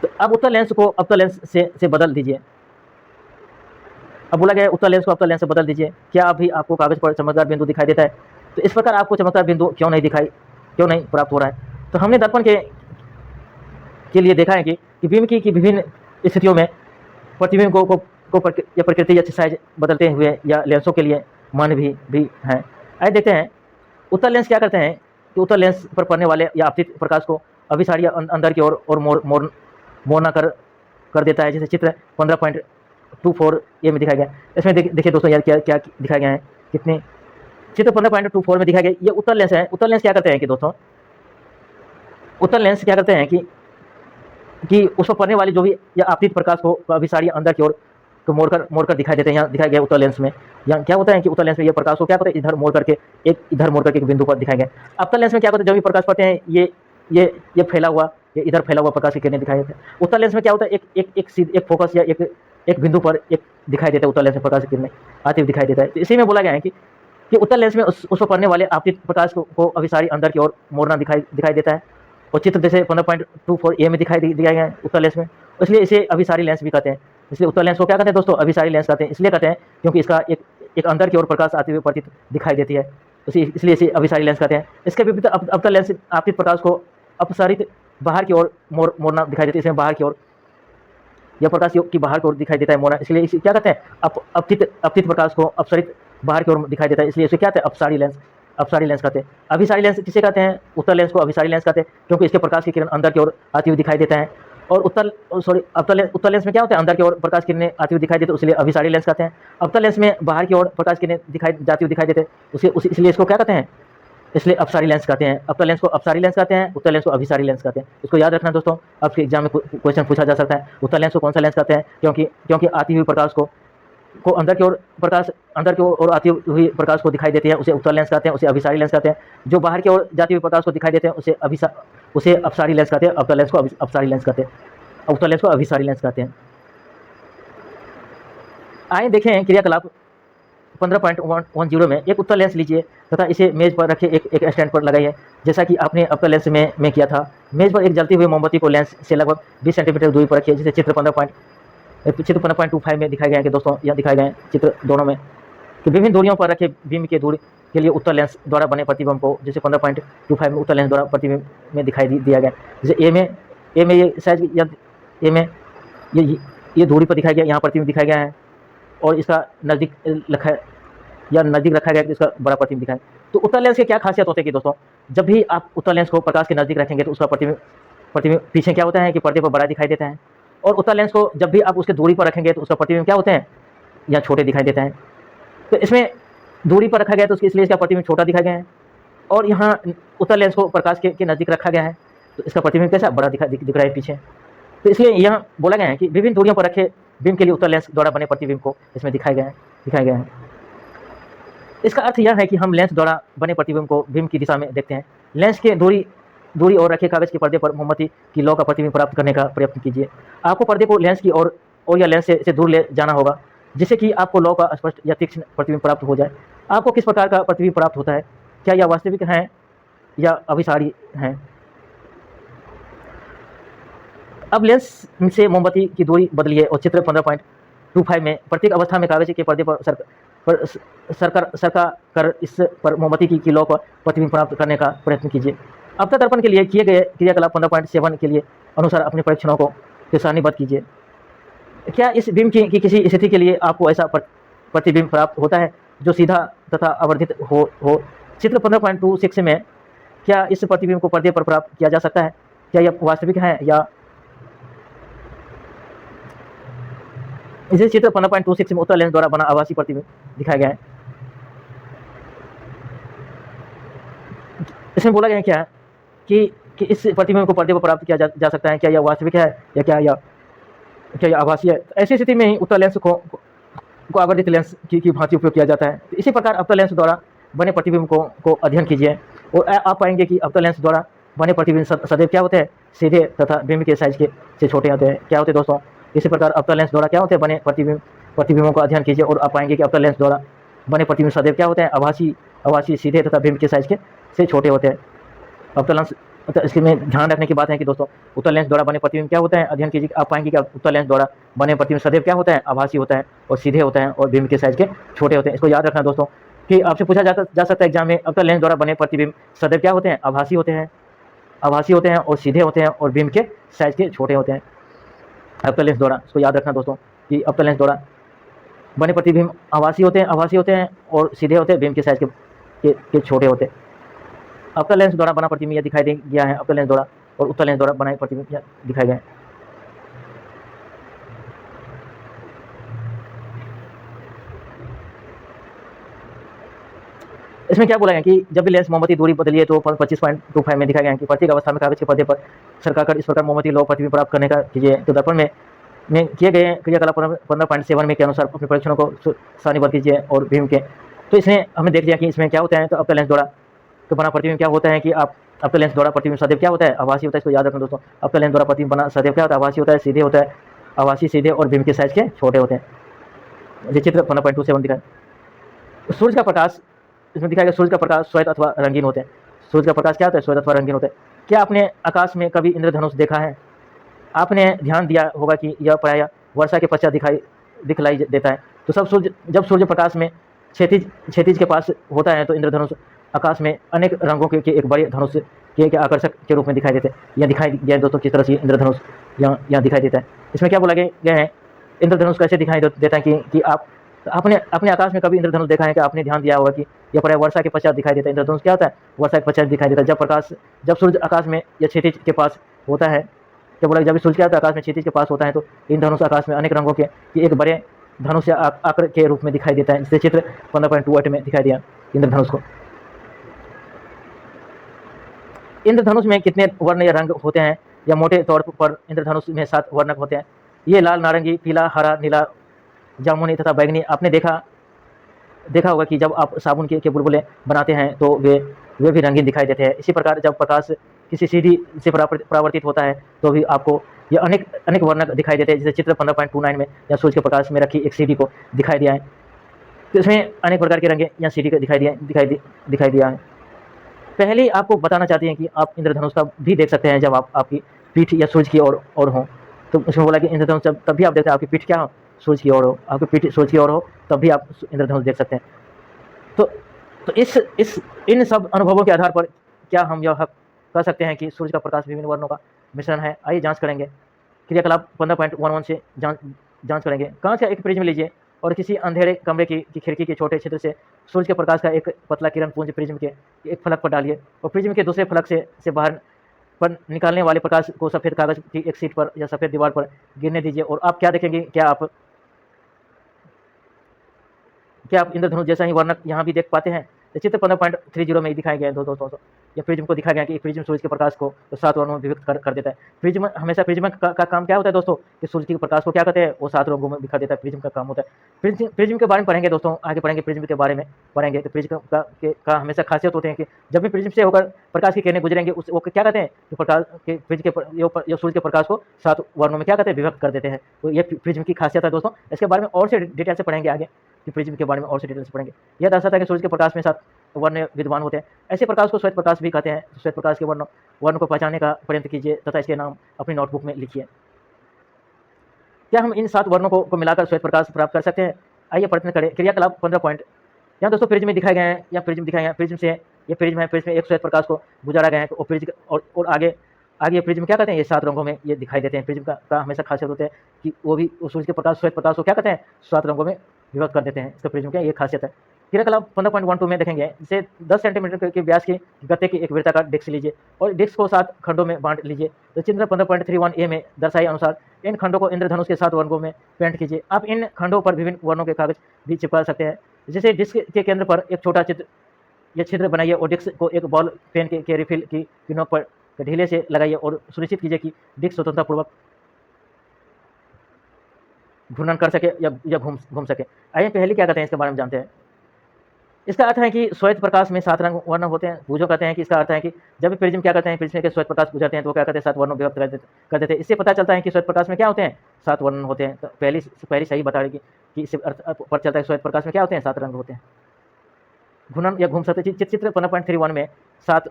तो अब उत्तल लेंस को अवतल लेंस से बदल दीजिए। अब बोला गया है उत्तल लेंस को अवतल लेंस से बदल दीजिए। क्या अभी आपको कागज पर चमकदार बिंदु दिखाई देता है? तो इस प्रकार आपको चमकदार बिंदु क्यों नहीं प्राप्त हो रहा है? तो हमने दर्पण के लिए देखा है कि बिंब की विभिन्न स्थितियों में प्रतिबिंब को प्रकृति या साइज बदलते हुए या लेंसों के लिए मान भी हैं। आइए देखते हैं उत्तल लेंस क्या करते हैं कि उत्तल लेंस पर पड़ने वाले या आपतित प्रकाश को अभिसारी अंदर की ओर मोड़ना कर देता है। जैसे चित्र 15.24 ये में दिखाया गया। इसमें देखिए दोस्तों यार क्या दिखाया गया है, कितने चित्र 15.24 में दिखाया गया। ये उत्तल लेंस है। उत्तल लेंस क्या करते हैं कि दोस्तों उत्तल लेंस क्या करते हैं कि उस पर पड़ने वाली जो भी या आपतित प्रकाश को अभिसारी अंदर की ओर तो मोड़कर दिखाई देते हैं। यहाँ दिखाया गया उत्तल लेंस में। यहाँ क्या होता है कि उत्तल लेंस में ये प्रकाश को क्या करते हैं, इधर मोड़ करके एक बिंदु पर दिखाया गया। अवतल लेंस में क्या होता है, जब भी प्रकाश पड़ते हैं ये फैला हुआ, ये इधर फैला हुआ प्रकाश की किरणें दिखाई देते हैं। उत्तल लेंस में क्या होता है, एक फोकस या एक बिंदु पर एक दिखाई देता है। उत्तल लेंस में प्रकाश की किरणें आती हुई दिखाई देता है। तो इसी में बोला गया है कि उत्तल लेंस में उस पर पड़ने वाले आपतित प्रकाश को अभिसारी अंदर की ओर मोड़ना दिखाई देता है। और चित्र जैसे 15.24 ए में दिखाई दिया गया है उत्तल लेंस में, इसलिए इसे अभिसारी लेंस भी कहते हैं। इसलिए उत्तल लेंस को क्या कहते हैं दोस्तों, अभिसारी लेंस कहते हैं। इसलिए कहते हैं क्योंकि इसका एक अंदर की ओर प्रकाश आते हुए प्रतीत दिखाई देती है, इसलिए इसे अभिसारी लेंस कहते हैं। इसके विपरीत अवतल लेंस आपतित प्रकाश को अपसारित बाहर की ओर मोड़ना दिखाई देती है। इसमें बाहर की ओर यह प्रकाश की बाहर की ओर दिखाई देता है मोड़ना, इसलिए इसे क्या कहते हैं, अपतित प्रकाश को अपसरित बाहर की ओर दिखाई देता है, इसलिए इसे क्या कहते हैं, अपसारी लेंस कहते हैं। अभिसारी लेंस किसे कहते हैं, उत्तल लेंस को अभिसारी लेंस कहते हैं क्योंकि इसके प्रकाश की किरण अंदर की ओर आती हुई दिखाई देता है। और उत्तल लेंस में क्या होता है, अंदर की ओर प्रकाश किरणें आती हुई दिखाई देती है, इसलिए अभिसारी लेंस कहते हैं। अवतल लेंस में बाहर की ओर प्रकाश किरणें जाती हुई दिखाई देते हैं, इसलिए इसको क्या कहते हैं, इसलिए अपसारी लेंस कहते हैं। अवतल लेंस को अपसारी लेंस कहते हैं, उत्तल लेंस को अभिसारी लेंस कहते हैं। इसको याद रखना दोस्तों, आपके एग्जाम में क्वेश्चन पूछा जा सकता है। उत्तल लेंस को कौन सा लेंस कहते हैं, क्योंकि आती हुई प्रकाश को अंदर की ओर आती हुई प्रकाश को दिखाई देती है, उसे उत्तल लेंस कहते हैं, उसे अभिसारी लेंस कहते हैं। जो बाहर की ओर जाती हुई प्रकाश को दिखाई देते हैं उसे अपसारी लेंस कहते हैं। अवतल लेंस को अपसारी लेंस कहते हैं, उत्तल लेंस को अभिसारी लेंस कहते हैं। आइए देखें क्रियाकलाप 15.10 में। एक उत्तल लेंस लीजिए तथा इसे मेज पर रखे एक स्टैंड पर लगाइए, जैसा कि आपने अवतल लेंस में किया था। मेज पर एक जलती हुई मोमबत्ती को लेंस से लगभग 20 सेंटीमीटर दूरी पर रखिए, जिसे चित्र 15.25 में दिखाए गए हैं कि दोस्तों यह दिखाए गए हैं चित्र दोनों में कि विभिन्न दूरियों पर रखे बीम की दूरी के लिए उत्तल लेंस द्वारा बने प्रतिबिंब को जैसे 15.25 में उत्तल लेंस द्वारा प्रतिबिंब में दिखाई दिया गया। जैसे ए में ये साइज ए में ये दूरी पर दिखाया गया, यहाँ प्रतिबिंब दिखाया गया है और इसका नज़दीक या नज़दीक रखा गया है तो इसका बड़ा प्रतिबिंब दिखाएँ। तो उत्तल लेंस की क्या खासियत होती है कि दोस्तों, जब भी आप उत्तल लेंस को प्रकाश के नज़दीक रखेंगे तो उसका प्रतिबिंब प्रतिबिंब पीछे क्या होता है कि पर्दे पर बड़ा दिखाई देता है, और उत्तल लेंस को जब भी आप उसके दूरी पर रखेंगे तो उसका प्रतिबिंब क्या होते हैं, या छोटे दिखाई देते हैं। तो इसमें दूरी पर रखा गया है तो इसलिए इसका प्रतिबिंब छोटा दिखाया गया है, और यहाँ उत्तल लेंस को प्रकाश के नज़दीक रखा गया है तो इसका प्रतिबिंब कैसा बड़ा दिख रहा है पीछे। तो इसलिए यहाँ बोला गया है कि विभिन्न दूरियों पर रखे बिंब के लिए उत्तल लेंस द्वारा बने प्रतिबिंब को इसमें दिखाया गया है। इसका अर्थ यह है कि हम लेंस द्वारा बने प्रतिबिंब को बिंब की दिशा में देखते हैं। लेंस के दूरी और रखे कागज के पर्दे पर मोमबत्ती की लौ का प्रतिबिंब प्राप्त करने का प्रयत्न कीजिए। आपको पर्दे को लेंस की ओर या लेंस से दूर ले जाना होगा जिससे कि आपको लौ का स्पष्ट या तीक्ष्ण प्रतिबिंब प्राप्त हो जाए। आपको किस प्रकार का प्रतिबिंब प्राप्त होता है, क्या यह वास्तविक है या अभिसारी है। अब लेंस से मोमबत्ती की दूरी बदलिए और चित्र 15.25 में प्रत्येक अवस्था में कागज के पर्दे पर सरका कर इस पर मोमबत्ती की लौ का प्रतिबिंब प्राप्त करने का प्रयत्न कीजिए। अपतन दर्पण के लिए किए गए क्रियाकलाप 15.7 के लिए अनुसार अपने परीक्षणों को सारणीबद्ध कीजिए। क्या इस बिंब की किसी स्थिति के लिए आपको ऐसा प्रतिबिंब प्राप्त होता है जो सीधा तथा आवर्धित हो। चित्र 15.26 में क्या इस प्रतिबिंब को पर्दे पर प्राप्त किया जा सकता है, क्या यह वास्तविक है या इसे चित्र 15.26 में उत्तल लेंस द्वारा बना आभासी प्रतिबिंब दिखाया गया है। इसमें बोला गया है क्या कि इस प्रतिबिंब को पर्दे पर प्राप्त किया जा सकता है, क्या यह वास्तविक है या क्या यह आभासी है। तो ऐसी स्थिति में ही उत्तल लेंस को आवर्धित लेंस की भांति उपयोग किया जाता है। तो इसी प्रकार अवतल लेंस द्वारा बने प्रतिबिंब को अध्ययन कीजिए और आप पाएंगे कि अवतल लेंस द्वारा बने प्रतिबिंब सदैव क्या होते हैं, सीधे तथा बिंब के साइज से छोटे होते हैं। क्या होते हैं दोस्तों, इसी प्रकार अवतल लेंस द्वारा क्या होते हैं, बने प्रतिबिंबों का अध्ययन कीजिए और आप पाएंगे कि अवतल लेंस द्वारा बने प्रतिबिंब सदैव क्या होते हैं, आभासी सीधे तथा बिंब के साइज से छोटे होते हैं। अवतल लेंस इसमें ध्यान रखने की बात है कि दोस्तों उत्तल लेंस द्वारा बने प्रतिबिंब क्या होता है, अध्ययन कीजिए, आप पाएंगे कि उत्तल लेंस द्वारा बने प्रतिबिंब सदैव क्या होता है, आभासी होता है और सीधे होता है और बिंब के साइज के छोटे होते हैं। इसको याद रखना दोस्तों कि आपसे पूछा जा सकता है एग्जाम में, उत्तल लेंस द्वारा बने प्रतिबिंब सदैव क्या होते हैं, आभासी होते हैं और सीधे होते हैं और बिंब के साइज के छोटे होते हैं। अवतल लेंस द्वारा, इसको याद रखना दोस्तों कि अवतल लेंस द्वारा बने प्रतिबिंब आभासी होते हैं और सीधे होते हैं, बिंब के साइज के छोटे होते हैं। अवतल लेंस द्वारा बना प्रतिबिंब यह दिखाई गया है, अवतल लेंस द्वारा और उत्तल लेंस द्वारा बनाए प्रतिबिंब दिखाए गए हैं। इसमें क्या बोला गया कि जब भी लेंस मोमबत्ती दूरी बदलिए तो 25.25 में दिखाया गया है कि प्रत्येक अवस्था में कागज के पर्दे पर सरकाकर इस प्रकार मोमबत्ती लौ प्रतिबिंब प्राप्त करने का कीजिए। तो दर्पण में किए गए क्रियाकलाप 15.7 में के अनुसार अपने परीक्षणों को सारणीबद्ध कीजिए और बिंब के। तो इसमें हमने देख लिया कि इसमें क्या होता है, तो अवतल लेंस द्वारा तो बना प्रतिबिंब क्या होता है कि आप अवतल लेंस द्वारा प्रतिबिंब सदैव क्या होता है, आभासी होता है। इसको याद रखना दोस्तों, अवतल लेंस द्वारा प्रतिबिंब बना सदैव क्या होता है, आभासी होता है, सीधे होता है, आभासी सीधे और बिंब के साइज के छोटे होते हैं। चित्र 15.27 दिखाए। सूर्य का प्रकाश इसमें दिखाया गया, सूर्य का प्रकाश श्वेत अथवा रंगीन होते हैं। सूर्य का प्रकाश क्या होता है, श्वेत अथवा रंगीन होते हैं। क्या आपने आकाश में कभी इंद्रधनुष देखा है? आपने ध्यान दिया होगा कि यह प्रायः वर्षा के पश्चात दिखलाई देता है। तो जब सूर्य प्रकाश में क्षैतिज के पास होता है तो इंद्रधनुष आकाश में अनेक रंगों के एक बड़े धनुष के आकर्षक के रूप में दिखाई देते हैं। यह दिखाई दिया दोस्तों किस तरह से इंद्रधनुष यहाँ दिखाई देता है। इसमें क्या बोला गया है, इंद्रधनुष कैसे दिखाई देता है कि आपने अपने आकाश में कभी इंद्रधनुष देखा है कि आपने ध्यान दिया होगा कि यह प्रायः वर्षा के पश्चात दिखाई देता है। इंद्रधनुष क्या होता है, वर्षा के पश्चात दिखाई देता है। जब सूर्य आकाश में या क्षैतिज के पास होता है, क्या बोला, जब सूर्य क्या होता है आकाश में क्षैतिज के पास होता है तो इंद्रधनुष आकाश में अनेक रंगों के एक बड़े धनुष या आकर के रूप में दिखाई देता है। जिससे चित्र 15.28 में दिखाई दिया इंद्रधनुष को। इंद्रधनुष में कितने वर्ण या रंग होते हैं, या मोटे तौर पर इंद्रधनुष में 7 वर्ण होते हैं। ये लाल, नारंगी, पीला, हरा, नीला, जामुनी तथा बैंगनी। आपने देखा होगा कि जब आप साबुन के बुलबुले बनाते हैं तो वे भी रंगीन दिखाई देते हैं। इसी प्रकार जब प्रकाश किसी सीढ़ी से परावर्तित होता है तो भी आपको ये अनेक वर्ण दिखाई देते हैं। जैसे चित्र 15.29 में या सूर्य के प्रकाश में रखी एक सीढ़ी को दिखाई दिया है। तो इसमें अनेक प्रकार के रंग या सीढ़ी को दिखाई दिया है। पहले आपको बताना चाहते हैं कि आप इंद्रधनुष का भी देख सकते हैं जब आपकी पीठ या सूर्य की ओर हो। तो इसमें बोला कि इंद्रधनुष तब भी आप देखते हैं, आपकी पीठ क्या हो, सूर्य की ओर हो, आपकी पीठ सूर्य की ओर हो, तब भी आप इंद्रधनुष देख सकते हैं। तो इन सब अनुभवों के आधार पर क्या हम यह कह सकते हैं कि सूर्य का प्रकाश विभिन्न वर्णों का मिश्रण है। आइए जांच करेंगे। क्रियाकलाप 15.11 से जांच करेंगे। कांच का एक प्रिज्म लीजिए और किसी अंधेरे कमरे की खिड़की के छोटे छिद्र से सूरज के प्रकाश का एक पतला किरण पुंज प्रिज्म के एक फलक पर डालिए और प्रिज्म के दूसरे फलक से बाहर पर निकालने वाले प्रकाश को सफ़ेद कागज की एक शीट पर या सफ़ेद दीवार पर गिरने दीजिए और आप क्या देखेंगे, क्या आप इंद्रधनुष जैसा ही वर्णक यहाँ भी देख पाते हैं। चित्र 15.30 में दिखाया गया है दोस्तों। ये प्रिज्म को दिखाया गया कि प्रिज्म सूरज के प्रकाश को 7 वर्णों में विभक्त कर देता है। प्रिज्म हमेशा प्रिज्म का काम क्या होता है दोस्तों, कि सूरज के प्रकाश को क्या कहते हैं, वो 7 रंगों में बिखर देता है। प्रिज्म का काम होता है। प्रिज्म के बारे में पढ़ेंगे दोस्तों, आगे पढ़ेंगे प्रिज्म के बारे में पढ़ेंगे। तो प्रिज्म का हमेशा खासियत होते हैं कि जब भी प्रिज्म से होकर प्रकाश की किरणें गुजरेंगे वो क्या कहते हैं, कि प्रकाश के प्रिज्म के सूरज के प्रकाश को 7 वर्णों में क्या कहते हैं, विभक्त कर देते हैं। तो ये प्रिज्म की खासियत है दोस्तों। इसके बारे में और से डिटेल से पढ़ेंगे आगे, कि प्रिज्म के बारे में और से डिटेल से पढ़ेंगे। यह दर्शाता है कि सूरज के प्रकाश में 7 वर्ण विद्यमान होते हैं। ऐसे प्रकाश को श्वेत प्रकाश भी कहते हैं। श्वेत प्रकाश के वर्ण को पहचानने का प्रयत्न कीजिए तथा इसके नाम अपनी नोटबुक में लिखिए। क्या हम इन 7 वर्णों को मिलाकर श्वेत प्रकाश प्राप्त कर सकते हैं? आइए प्रयत्न करें। क्रियाकलाप 15 पॉइंट यहाँ दोस्तों प्रिज्म में दिखाए गए हैं, या प्रिज्म दिखाए गए हैं। प्रिज्म से ये प्रिज्म है, प्रिज्म में एक श्वेत प्रकाश को गुजारा गया है और प्रिज्म और आगे ये प्रिज्म क्या कहते हैं, ये 7 रंगों में ये दिखाई देते हैं। प्रिज्म का हमेशा खासियत होता है कि वो भी सूरज के प्रकाश श्वेत प्रकाश को क्या कहते हैं, 7 रंगों में विभक्त कर देते हैं। इसका प्रिज्म क्या ये खासियत है। क्रियाकलाप 15.12 में देखेंगे, जैसे 10 सेंटीमीटर के व्यास की गत्ते की एक वृत्ताकार डिस्क लीजिए और डिस्क को 7 खंडों में बांट लीजिए। तो चित्र 15.31 में दर्शाए अनुसार इन खंडों को इंद्रधनुष के 7 वर्गों में पेंट कीजिए। आप इन खंडों पर विभिन्न वर्णों के कागज भी चिपका सकते हैं। जैसे डिस्क के केंद्र पर एक छोटा छिद्र बनाइए और डिस्क को एक बॉल पेन के रिफिल की नोक पर ढीले से लगाइए और सुनिश्चित कीजिए कि डिस्क स्वतंत्रतापूर्वक घूर्णन कर सके या घूम सके। आइए पहले क्या कहते हैं इसके बारे में जानते हैं। इसका अर्थ है कि श्वेत प्रकाश में 7 रंग वर्ण होते हैं। पूजो कहते हैं कि इसका अर्थ है कि जब भी प्रिज्म क्या कहते हैं, प्रिज्म के श्वेत प्रकाश गुजरते हैं तो क्या कहते हैं, 7 वर्णों विभक्त कर देते हैं। इससे पता चलता है कि श्वेत प्रकाश में क्या होते हैं, 7 वर्ण होते हैं। तो पहली सही बता रही कि इससे अर्थ पता चलता है श्वेत प्रकाश में क्या होते हैं, 7 रंग होते हैं। घूर्णन या घूम सकते। चित्र 15.31 में 7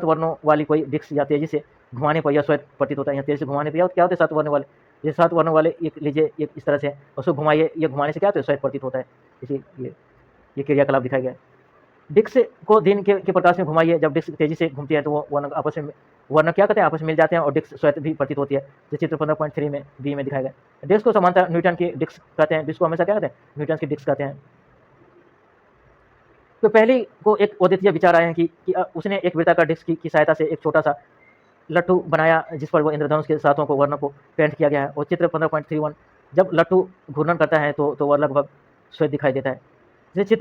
वर्णों वाली कोई डिस्क या तेजी से घुमाने पर यह श्वेत प्रतीत होता है। यहाँ तेजी से घुमाने पर क्या होते हैं, 7 वर्णों वाले। ये 7 वर्णों वाले एक लीजिए, एक इस तरह से उसको घुमाइए, ये घुमाने से क्या होता है, श्वेत प्रतीत होता है। इसी ये क्रियाकलाप दिखाया गया है। डिस्क को दिन के प्रकाश में घुमाइए। जब डिस्क तेजी से घूमती है तो वो वर्ण क्या कहते हैं, आपस में मिल जाते हैं और डिस्क श्वेत भी प्रतीत होती है। जो चित्र 15.3 में बी में दिखाया गया। डिस्क को समांतर न्यूटन की डिस्क कहते हैं। डिस्क को हमेशा क्या कहते हैं, न्यूटन की डिस्क कहते हैं। तो पहले को एक अद्वितीय विचार आया है कि उसने एक वृत्ताकार डिस्क की सहायता से एक छोटा सा लट्टू बनाया जिस पर वो इंद्रधनुष के 7 वर्णों को पेंट किया गया है। और चित्र 15.31 जब लट्टू घूर्णन करता है तो वह लगभग श्वेत दिखाई देता है। जैसे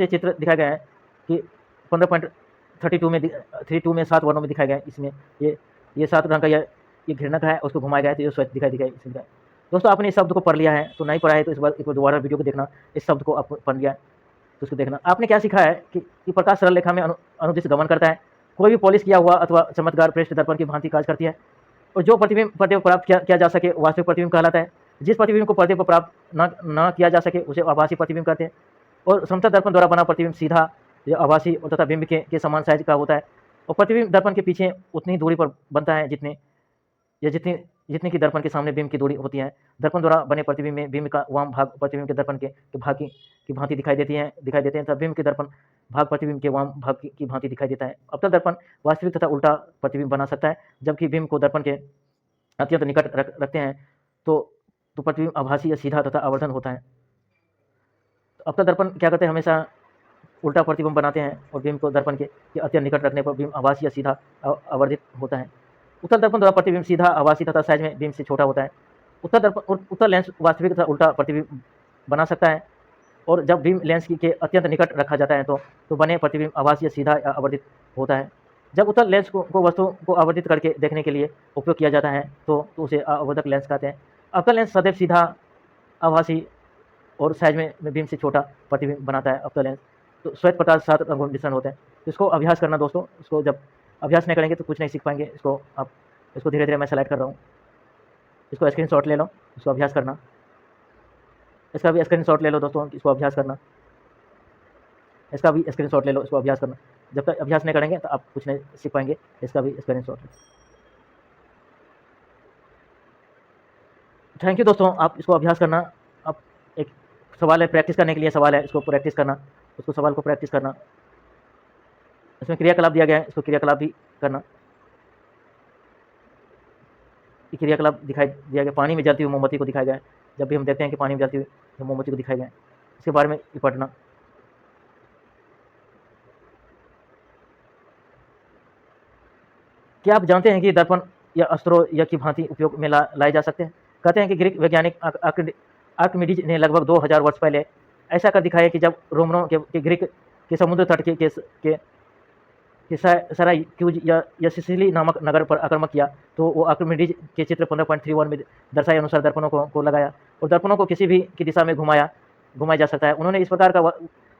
चित्र दिखाया गया है कि 15.32 में 7 वर्णों में दिखाया गया है। इसमें ये 7 रंग का ये घृणक है, उसको घुमाया गया है तो ये श्वेत दिखाई दिखाई। दोस्तों आपने इस शब्द को पढ़ लिया है, तो नहीं पढ़ा है तो इस बार एक दोबारा वीडियो को देखना। इस शब्द को आप पढ़ लिया तो उसको देखना। आपने क्या सीखा है कि प्रकाश सरल रेखा में अनुदिश गमन करता है। कोई भी पॉलिश किया हुआ अथवा चमत्कार पृष्ठ दर्पण की भांति कार्य करती है और जो प्रतिबिंब पर्दे पर प्राप्त किया जा सके वास्तविक प्रतिबिंब कहलाता है। जिस प्रतिबिंब को पर्दे पर प्राप्त न किया जा सके उसे आभासी प्रतिबिंब कहते हैं। और समतल दर्पण द्वारा बना प्रतिबिंब सीधा या आभासी और तथा बिंब के समान साइज का होता है और प्रतिबिंब दर्पण के पीछे उतनी दूरी पर बनता है जितनी की दर्पण के सामने बिंब की दूरी होती है। दर्पण द्वारा बने प्रतिबिंब में बिंब का वाम भाग प्रतिबिंब के दर्पण के भाग की भांति दिखाई देते हैं तथा बिंब के दर्पण भाग प्रतिबिंब के वाम भाग की भांति दिखाई देता है। अवतल दर्पण वास्तविक तथा उल्टा प्रतिबिंब बना सकता है। जबकि बिंब को दर्पण के अत्यंत निकट रखते हैं तो प्रतिबिंब आभासी या सीधा तथा आवर्धन होता है। अवतल दर्पण क्या करते हैं, हमेशा उल्टा प्रतिबिंब बनाते हैं और बिंब को दर्पण के अत्यंत निकट रखने पर बिंब आभासी या सीधा आवर्धित होता है। उत्तल दर्पण द्वारा प्रतिबिंब सीधा आभासी तथा साइज में बिंब से छोटा होता है। उत्तल लेंस वास्तविक तथा उल्टा प्रतिबिंब बना सकता है और जब बिंब लेंस के अत्यंत निकट रखा जाता है तो बने प्रतिबिंब आभासी या सीधा या आवर्धित होता है। जब उत्तल लेंस को वस्तु को आवर्धित करके देखने के लिए उपयोग किया जाता है तो उसे आवर्धक लेंस कहते हैं। अवतल लेंस सदैव सीधा आभासी और साइज में बिंब से छोटा प्रतिबिंब बनाता है अवतल लेंस। तो श्वेत प्रकाश 7 रंगों में मिश्रण होते हैं। तो इसको अभ्यास करना दोस्तों। इसको जब अभ्यास नहीं करेंगे तो कुछ नहीं सीख पाएंगे। इसको धीरे धीरे मैं सेलेक्ट कर रहा हूँ। इसको स्क्रीनशॉट ले लो, इसको अभ्यास करना। इसका भी स्क्रीनशॉट ले लो दोस्तों, इसको अभ्यास करना। इसका भी स्क्रीनशॉट ले लो, इसको अभ्यास करना। जब तक अभ्यास नहीं करेंगे तो आप कुछ नहीं सीख पाएंगे। इसका भी स्क्रीनशॉट। थैंक यू दोस्तों, आप इसको अभ्यास करना। आप एक सवाल है, प्रैक्टिस करने के लिए सवाल है, इसको प्रैक्टिस करना। उसको सवाल को प्रैक्टिस करना। इसमें क्रियाकलाप दिया गया है, इसको क्रियाकलाप भी करना। ये क्रियाकलाप दिखाई दिया गया। पानी में जलती हुई मोमबत्ती को दिखाया गया है। जब भी हम देखते हैं कि पानी में जलती हुई मोमबत्ती को दिखाया गया है, इसके बारे में ये पढ़ना। क्या आप जानते हैं कि दर्पण या अस्त्रों या की भांति उपयोग में लाए जा सकते हैं? कहते हैं कि ग्रीक वैज्ञानिक आर्किमिडीज ने लगभग 2000 वर्ष पहले ऐसा कर दिखाया कि जब रोमनों के ग्रीक के समुद्र तट के सरायूज या सिसिली नामक नगर पर आक्रमण किया, तो वो आर्किमिडीज के चित्र 15.31 में दर्शाए अनुसार दर्पणों को लगाया और दर्पणों को किसी भी की दिशा में घुमाया जा सकता है। उन्होंने इस प्रकार का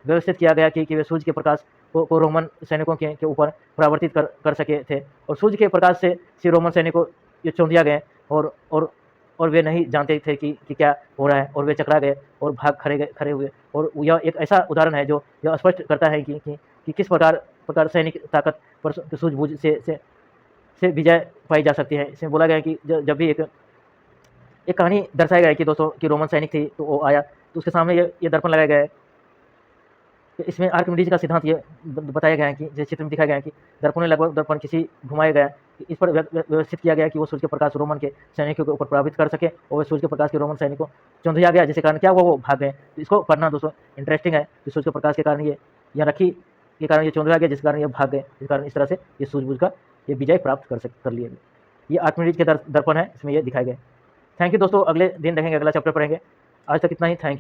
व्यवस्थित किया गया कि वे सूर्य के प्रकाश को रोमन सैनिकों के ऊपर परावर्तित कर सके थे और सूर्य के प्रकाश से रोमन सैनिकों ये चौंधिया गए और वे नहीं जानते थे कि क्या हो रहा है और वे चकरा गए और भाग खड़े हुए। और यह एक ऐसा उदाहरण है जो यह स्पष्ट करता है कि किस प्रकार सैनिक ताकत पर सूझबूझ से विजय पाई जा सकती है। इसमें बोला गया है कि जब भी एक कहानी दर्शाया गया है कि दोस्तों कि रोमन सैनिक थी, तो वो आया तो उसके सामने ये दर्पण लगाया गया है। इसमें आर्किमिडीज का सिद्धांत ये बताया गया है कि जिस चित्र में दिखाया गया है कि दर्पण किसी घुमाया गया, इस पर व्यवस्थित किया गया कि वो सूर्य के प्रकाश रोमन के सैनिकों के ऊपर प्रभावित कर सके और वह सूर्य के प्रकाश के रोमन सैनिकों चौंधिया गया, जिसके कारण क्या हुआ, वो भाग गए। तो इसको पढ़ना दोस्तों इंटरेस्टिंग है कि सूर्य के प्रकाश के कारण ये या रखी के कारण ये चौंधिया गया, जिस कारण ये भाग गए, जिस कारण इस तरह से ये सूझबूझ का ये विजय प्राप्त कर लिए। ये आर्किमिडीज के दर्पण है, इसमें ये दिखाए गए। थैंक यू दोस्तों, अगले दिन देखेंगे, अगला चैप्टर पढ़ेंगे। आज तक इतना ही, थैंक यू।